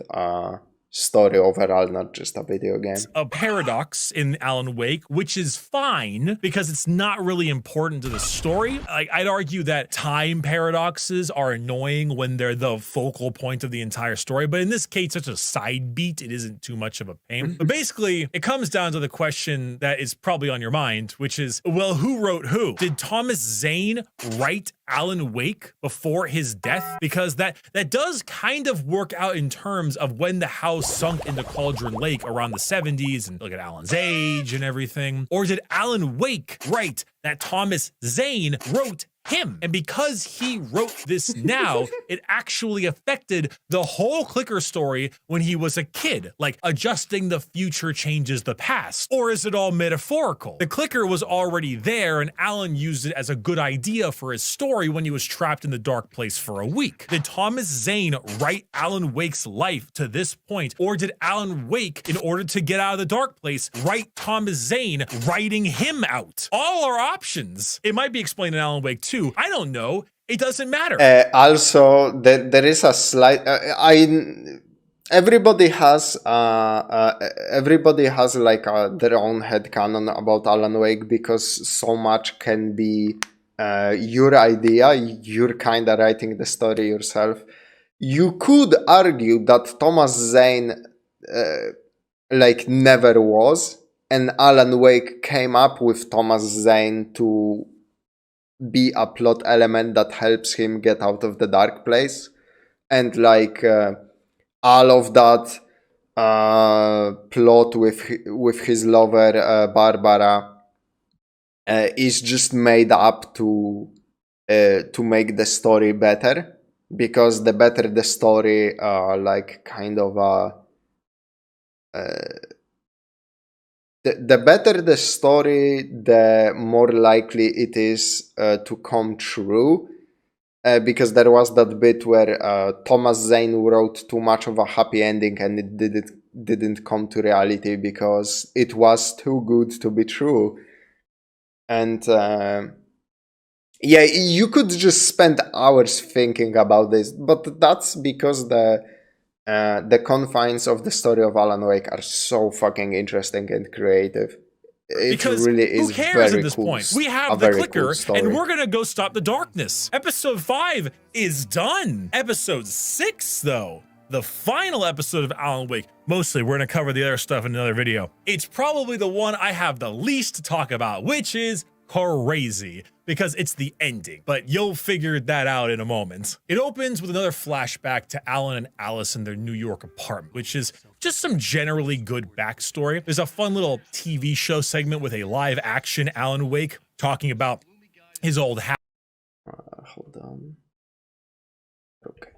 story overall, not just a video game. A paradox in Alan Wake, which is fine because it's not really important to the story. I'd argue that time paradoxes are annoying when they're the focal point of the entire story, but in this case, it's a side beat. It isn't too much of a pain. But basically, it comes down to the question that is probably on your mind, which is, well, who wrote who? Did Thomas Zane write Alan Wake before his death? Because that does kind of work out in terms of when the house sunk into Cauldron Lake around the 70s, and look at Alan's age and everything. Or did Alan Wake write that Thomas Zane wrote him? And because he wrote this now, it actually affected the whole clicker story when he was a kid, like adjusting the future changes the past. Or is it all metaphorical? The clicker was already there and Alan used it as a good idea for his story when he was trapped in the dark place for a week. Did Thomas Zane write Alan Wake's life to this point? Or did Alan Wake, in order to get out of the dark place, write Thomas Zane, writing him out? All are options. It might be explained in Alan Wake 2. I don't know. It doesn't matter. Also, there is a slight. Everybody has like their own headcanon about Alan Wake, because so much can be your idea. You're kind of writing the story yourself. You could argue that Thomas Zane like never was, and Alan Wake came up with Thomas Zane to be a plot element that helps him get out of the dark place, and like all of that plot with his lover Barbara is just made up to make the story better, because the better the story, like kind of the better the story, the more likely it is to come true. Because there was that bit where Thomas Zane wrote too much of a happy ending and it didn't come to reality because it was too good to be true. And yeah, you could just spend hours thinking about this, but that's because the confines of the story of Alan Wake are so fucking interesting and creative. It because really is who cares very at this cool, point? We a have the very clicker, cool story. and we're gonna go stop the darkness. Episode 5 is done. Episode 6, though, the final episode of Alan Wake. Mostly, we're gonna cover the other stuff in another video. It's probably the one I have the least to talk about, which is crazy, because it's the ending, but you'll figure that out in a moment. It opens with another flashback to Alan and Alice in their New York apartment, which is just some generally good backstory. There's a fun little TV show segment with a live action Alan Wake talking about his old hold on. Okay.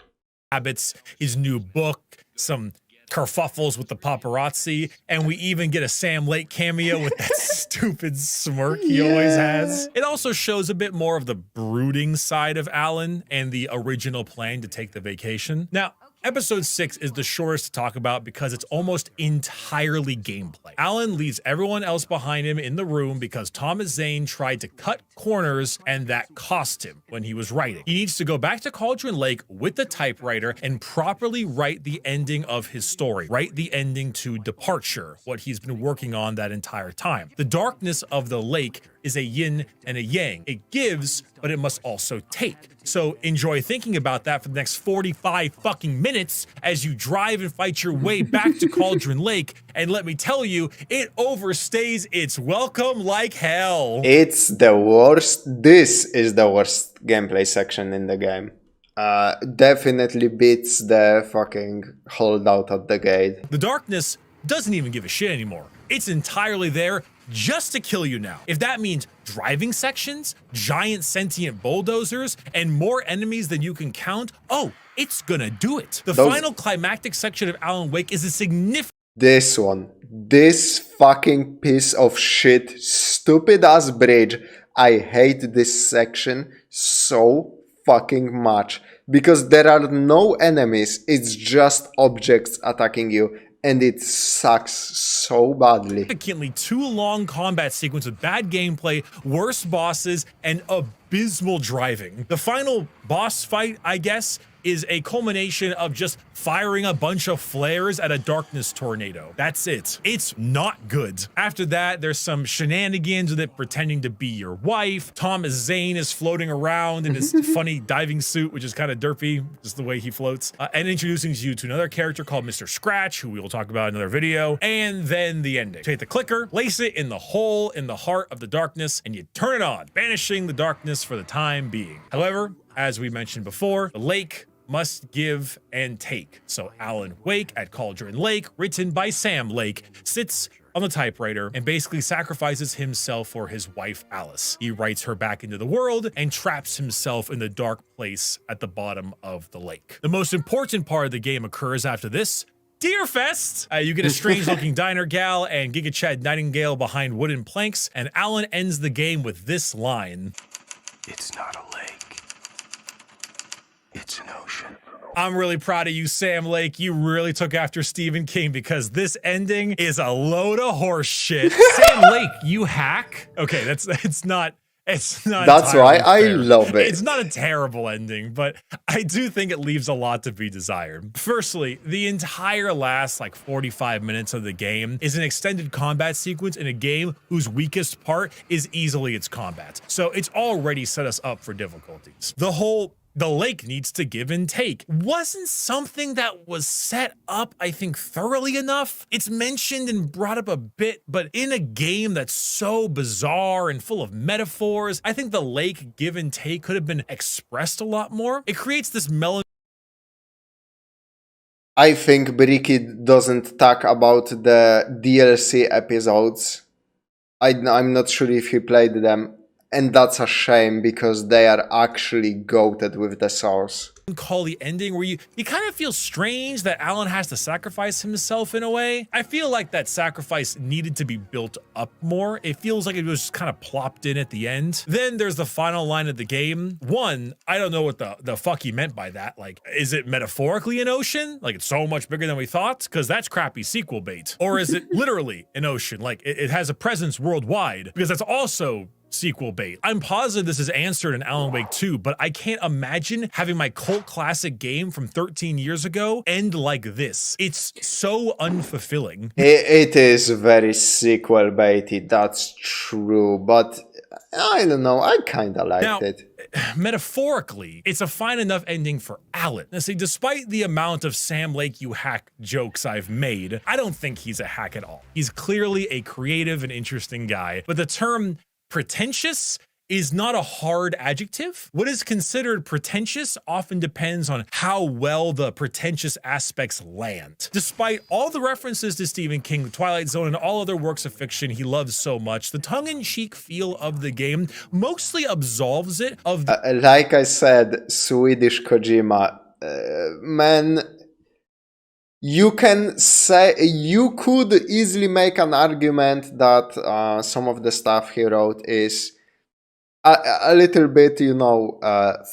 habits, his new book, some kerfuffles with the paparazzi, and we even get a Sam Lake cameo with that stupid smirk he always has. It also shows a bit more of the brooding side of Alan and the original plan to take the vacation. Now, Episode 6 is the shortest to talk about because it's almost entirely gameplay. Alan leaves everyone else behind him in the room because Thomas Zane tried to cut corners and that cost him when he was writing. He needs to go back to Cauldron Lake with the typewriter and properly write the ending of his story. Write the ending to Departure, what he's been working on that entire time. The darkness of the lake is a yin and a yang. It gives, but it must also take. So enjoy thinking about that for the next 45 fucking minutes as you drive and fight your way back to Cauldron Lake. And let me tell you, it overstays its welcome like hell. It's the worst. This is the worst gameplay section in the game. Definitely beats the fucking holdout at the gate. The darkness doesn't even give a shit anymore. It's entirely there just to kill you now. If that means driving sections, giant sentient bulldozers, and more enemies than you can count, oh, it's gonna do it. The final climactic section of Alan Wake is a significant— This one. This fucking piece of shit, stupid ass bridge. I hate this section so fucking much. Because there are no enemies, it's just objects attacking you. And it sucks so badly. Significantly too long combat sequence with bad gameplay, worse bosses, and abysmal driving. The final boss fight, I guess, is a culmination of just firing a bunch of flares at a darkness tornado. That's it. It's not good. After that, there's some shenanigans with it pretending to be your wife. Thomas Zane is floating around in his funny diving suit, which is kind of derpy, just the way he floats, and introducing you to another character called Mr. Scratch, who we will talk about in another video, and then the ending. Take the clicker, place it in the hole in the heart of the darkness, and you turn it on, banishing the darkness for the time being. However, as we mentioned before, the lake must give and take. So Alan Wake at Cauldron Lake, written by Sam Lake, sits on the typewriter and basically sacrifices himself for his wife Alice. He writes her back into the world and traps himself in the dark place at the bottom of the lake. The most important part of the game occurs after this. Deerfest! You get a strange-looking diner gal and Giga Chad Nightingale behind wooden planks, and Alan ends the game with this line. It's not a lake. It's an ocean. I'm really proud of you, Sam Lake. You really took after Stephen King, because this ending is a load of horse shit. Sam Lake, you hack? Okay, it's not That's why I love it. It's not a terrible ending, but I do think it leaves a lot to be desired. Firstly, the entire last 45 minutes of the game is an extended combat sequence in a game whose weakest part is easily its combat. So it's already set us up for difficulties. The lake needs to give and take wasn't something that was set up, I think, thoroughly enough. It's mentioned and brought up a bit, but in a game that's so bizarre and full of metaphors, I think the lake give and take could have been expressed a lot more. It creates this I think Bricky doesn't talk about the DLC episodes. I'm not sure if he played them. And that's a shame, because they are actually goated with the source. Call the ending where you kind of feel strange that Alan has to sacrifice himself in a way. I feel like that sacrifice needed to be built up more. It feels like it was just kind of plopped in at the end. Then there's the final line of the game. One, I don't know what the fuck he meant by that. Is it metaphorically an ocean? It's so much bigger than we thought? Because that's crappy sequel bait. Or is it literally an ocean? It has a presence worldwide? Because that's also sequel bait. I'm positive this is answered in Alan Wake 2, but I can't imagine having my cult classic game from 13 years ago end like this. It's so unfulfilling. It is very sequel baity, that's true, but I don't know, I kinda liked it. Metaphorically, it's a fine enough ending for Alan. Now see, despite the amount of Sam Lake you hack jokes I've made, I don't think he's a hack at all. He's clearly a creative and interesting guy, but the term pretentious is not a hard adjective. What is considered pretentious often depends on how well the pretentious aspects land. Despite all the references to Stephen King, The Twilight Zone, and all other works of fiction he loves so much, the tongue-in-cheek feel of the game mostly absolves it of like I said, Swedish Kojima, man, you could easily make an argument that some of the stuff he wrote is a little bit,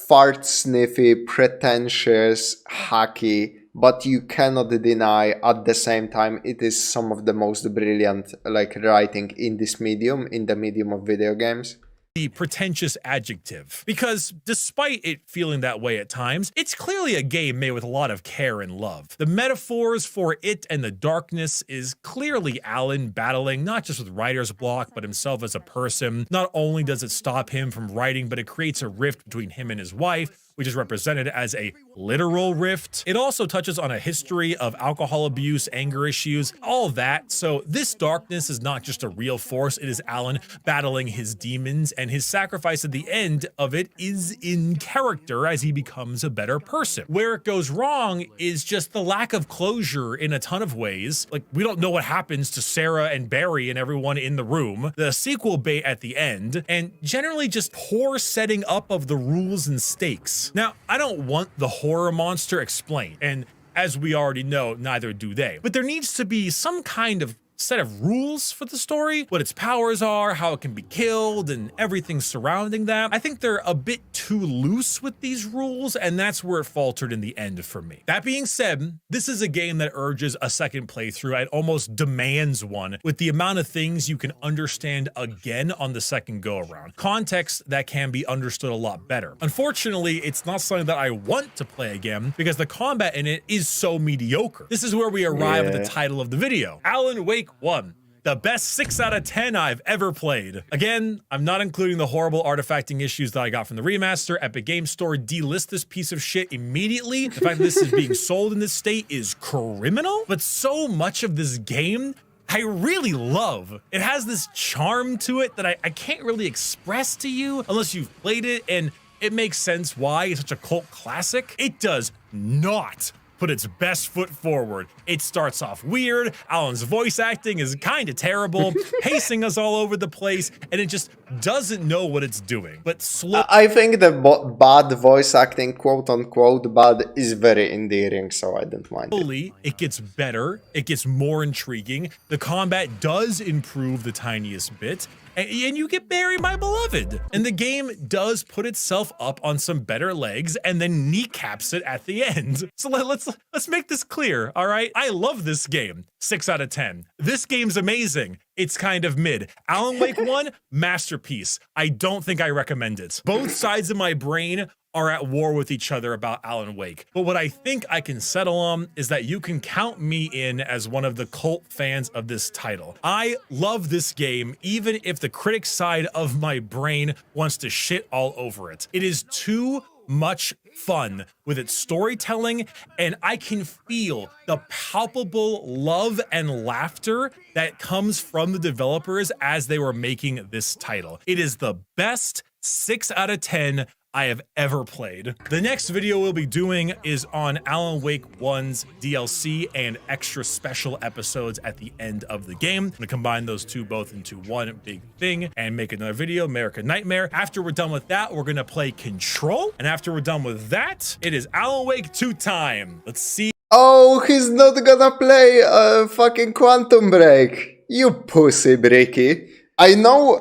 fart sniffy, pretentious, hacky, but you cannot deny at the same time it is some of the most brilliant writing in this medium, in the medium of video games. The pretentious adjective, because despite it feeling that way at times, it's clearly a game made with a lot of care and love. The metaphors for it and the darkness is clearly Alan battling not just with writer's block, but himself as a person. Not only does it stop him from writing, but it creates a rift between him and his wife, which is represented as a literal rift. It also touches on a history of alcohol abuse, anger issues, all that. So this darkness is not just a real force, it is Alan battling his demons, and his sacrifice at the end of it is in character as he becomes a better person. Where it goes wrong is just the lack of closure in a ton of ways. We don't know what happens to Sarah and Barry and everyone in the room, the sequel bait at the end, and generally just poor setting up of the rules and stakes. Now, I don't want the horror monster explained, and as we already know, neither do they. But there needs to be some kind of set of rules for the story, what its powers are, how it can be killed, and everything surrounding that. I think they're a bit too loose with these rules, and that's where it faltered in the end for me. That being said, this is a game that urges a second playthrough and almost demands one, with the amount of things you can understand again on the second go around. Context that can be understood a lot better. Unfortunately, it's not something that I want to play again because the combat in it is so mediocre. This is where we arrive at the title of the video. Alan Wake 1. The best 6 out of 10 I've ever played. Again, I'm not including the horrible artifacting issues that I got from the remaster. Epic Games Store delist this piece of shit immediately. The fact that this is being sold in this state is criminal, but so much of this game I really love. It has this charm to it that I can't really express to you unless you've played it, and it makes sense why it's such a cult classic. It does not put its best foot forward. It starts off weird, Alan's voice acting is kind of terrible, pacing us all over the place, and it just doesn't know what it's doing. But I think the bad voice acting, quote unquote, bad, is very endearing, so I don't mind it. It gets better, it gets more intriguing, the combat does improve the tiniest bit, and you get buried, my beloved. And the game does put itself up on some better legs and then kneecaps it at the end. So let's make this clear, all right? I love this game. 6 out of 10. This game's amazing. It's kind of mid. Alan Wake 1, masterpiece. I don't think I recommend it. Both sides of my brain are at war with each other about Alan Wake. But what I think I can settle on is that you can count me in as one of the cult fans of this title. I love this game, even if the critic side of my brain wants to shit all over it. It is too much fun with its storytelling, and I can feel the palpable love and laughter that comes from the developers as they were making this title. It is the best 6 out of 10 I have ever played. The next video we'll be doing is on Alan Wake 1's DLC and extra special episodes at the end of the game. I'm gonna combine those two both into one big thing and make another video, American Nightmare. After we're done with that, we're gonna play Control. And after we're done with that, it is Alan Wake 2 time. Let's see. Oh, he's not gonna play fucking Quantum Break. You pussy, Bricky. I know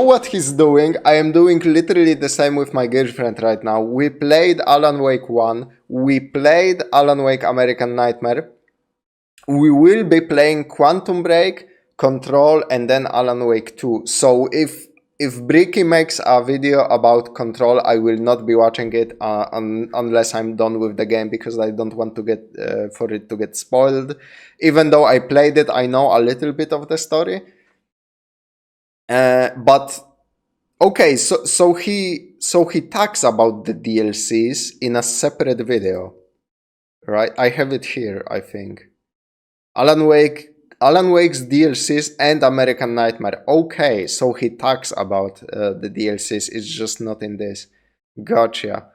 what he's doing. I am doing literally the same with my girlfriend right now. We played Alan Wake 1. We played Alan Wake American Nightmare. We will be playing Quantum Break, Control, and then Alan Wake 2. So if Bricky makes a video about Control, I will not be watching it unless I'm done with the game, because I don't want to get for it to get spoiled. Even though I played it, I know a little bit of the story. But okay, so he talks about the DLCs in a separate video, right? I have it here, I think. Alan Wake's DLCs and American Nightmare. Okay, so he talks about the DLCs. It's just not in this. Gotcha.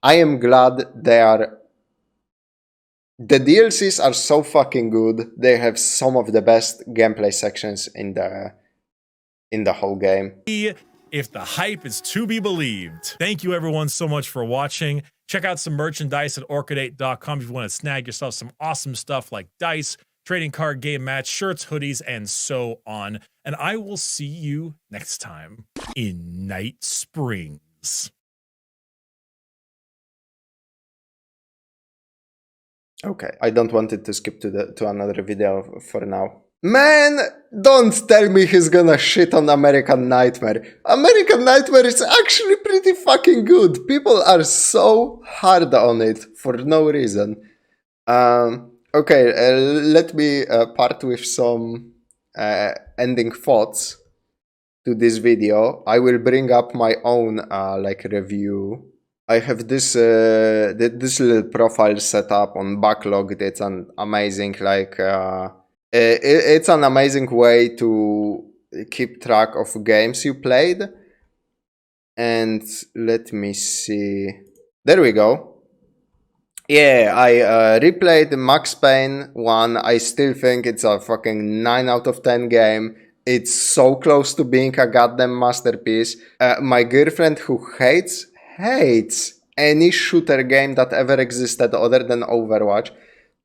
I am glad they are. The DLCs are so fucking good. They have some of the best gameplay sections in the whole game. If the hype is to be believed. Thank you everyone so much for watching. Check out some merchandise at orchidate.com if you want to snag yourself some awesome stuff like dice, trading card game match, shirts, hoodies, and so on. And I will see you next time in Night Springs. Okay, I don't want it to skip to another video for now. Man, don't tell me he's gonna shit on American Nightmare. American Nightmare is actually pretty fucking good. People are so hard on it for no reason. Okay, let me part with some ending thoughts to this video. I will bring up my own like review. I have this this little profile set up on Backlog. It's an amazing like. It's an amazing way to keep track of games you played. And let me see. There we go. Yeah, I replayed Max Payne 1. I still think it's a fucking 9 out of 10 game. It's so close to being a goddamn masterpiece. My girlfriend, who hates any shooter game that ever existed other than Overwatch,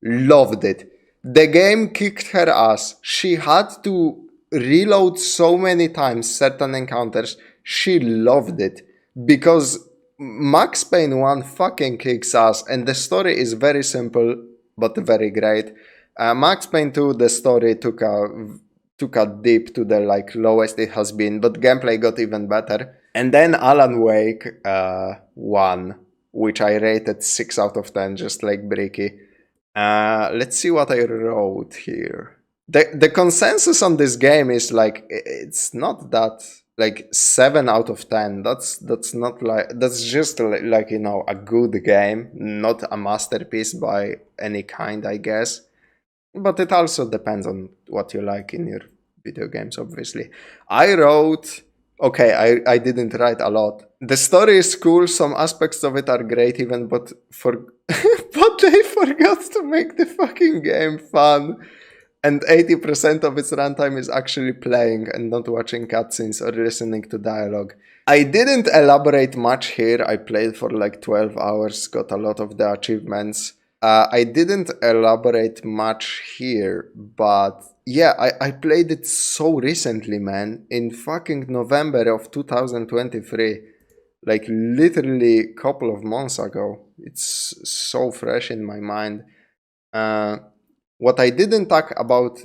loved it. The game kicked her ass. She had to reload so many times certain encounters. She loved it because Max Payne 1 fucking kicks ass, and the story is very simple but very great. Max Payne 2, the story took a dip to the like lowest it has been, but gameplay got even better. And then Alan Wake 1, which I rated 6 out of 10, just like Bricky. Let's see what I wrote here. The consensus on this game is like, it's not that like 7 out of 10. That's not like, that's just like, you know, a good game, not a masterpiece by any kind, I guess. But it also depends on what you like in your video games, obviously. I wrote, okay, I didn't write a lot. The story is cool, some aspects of it are great even, but but they forgot to make the fucking game fun. And 80% of its runtime is actually playing and not watching cutscenes or listening to dialogue. I didn't elaborate much here. I played for like 12 hours, got a lot of the achievements. I didn't elaborate much here, but yeah, I played it so recently, man. In fucking November of 2023. Like literally a couple of months ago. It's so fresh in my mind. What I didn't talk about,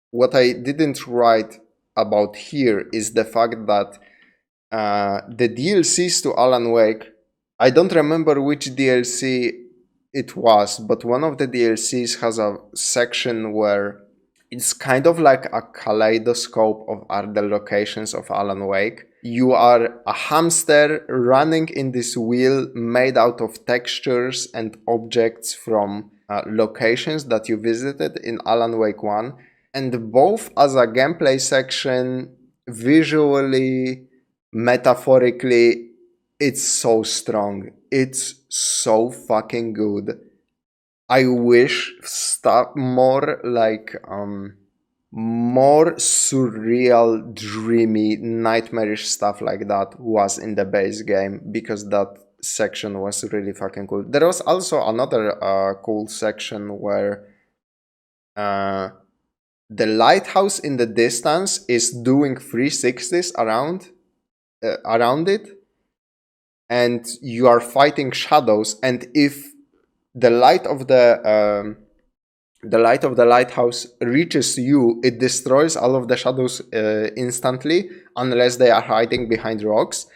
what I didn't write about here is the fact that the DLCs to Alan Wake, I don't remember which DLC it was, but one of the DLCs has a section where it's kind of like a kaleidoscope of the locations of Alan Wake. You are a hamster running in this wheel made out of textures and objects from locations that you visited in Alan Wake 1. And both as a gameplay section, visually, metaphorically, it's so strong. It's so fucking good. I wish stuff more like more surreal, dreamy, nightmarish stuff like that was in the base game, because that section was really fucking cool. There was also another cool section where the lighthouse in the distance is doing 360s around it, and you are fighting shadows, and if the light of the lighthouse reaches you, it destroys all of the shadows instantly, unless they are hiding behind rocks.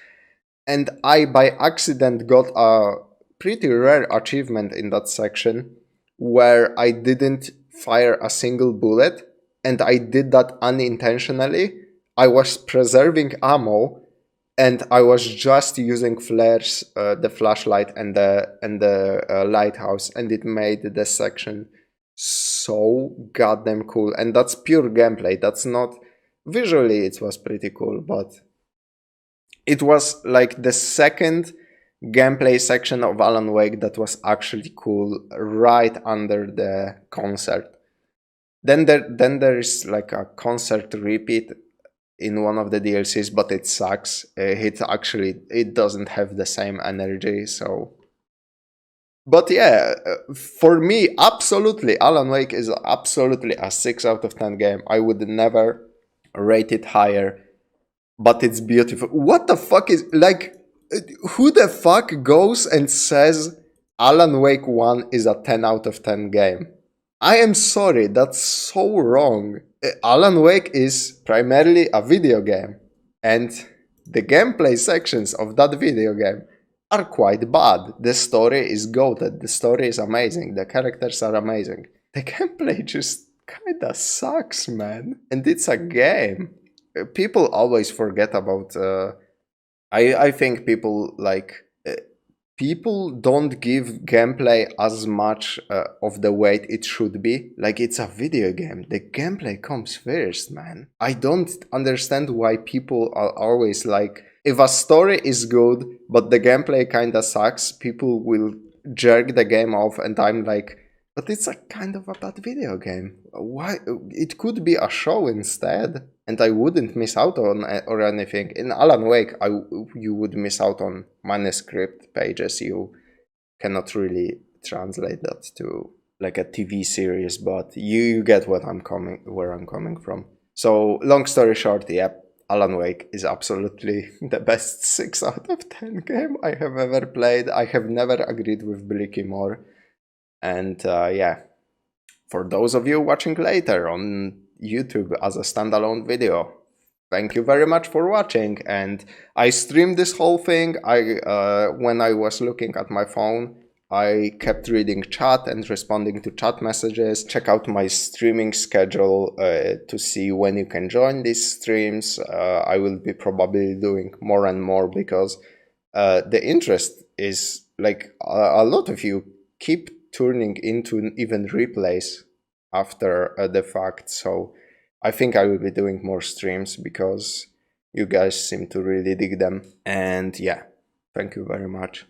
And I, by accident, got a pretty rare achievement in that section, where I didn't fire a single bullet, and I did that unintentionally. I was preserving ammo, and I was just using flares, the flashlight and the lighthouse, and it made the section so goddamn cool. And that's pure gameplay. That's not visually, it was pretty cool, but it was like the second gameplay section of Alan Wake that was actually cool, right under the concert. Then there is like a concert repeat in one of the DLCs, but it sucks. It doesn't have the same energy, so. But yeah, for me, absolutely, Alan Wake is absolutely a 6 out of 10 game. I would never rate it higher, but it's beautiful. What the fuck is, like, who the fuck goes and says Alan Wake 1 is a 10 out of 10 game? I am sorry, that's so wrong. Alan Wake is primarily a video game, and the gameplay sections of that video game are quite bad. The story is goated, the story is amazing, the characters are amazing. The gameplay just kinda sucks, man. And it's a game. People always forget about... I think people like... People don't give gameplay as much of the weight it should be. Like, it's a video game. The gameplay comes first, man. I don't understand why people are always like, if a story is good, but the gameplay kinda sucks, people will jerk the game off, and I'm like, but it's a kind of a bad video game. Why? It could be a show instead, and I wouldn't miss out on or anything. In Alan Wake, you would miss out on manuscript pages. You cannot really translate that to like a TV series, but you get where I'm coming from. So long story short, yep, Alan Wake is absolutely the best 6 out of 10 game I have ever played. I have never agreed with Bricky more. And yeah, for those of you watching later on YouTube as a standalone video, thank you very much for watching. And I streamed this whole thing. When I was looking at my phone, I kept reading chat and responding to chat messages. Check out my streaming schedule to see when you can join these streams. I will be probably doing more and more because the interest is like a lot of you keep turning into even replays after the fact. So I think I will be doing more streams because you guys seem to really dig them. And yeah, thank you very much.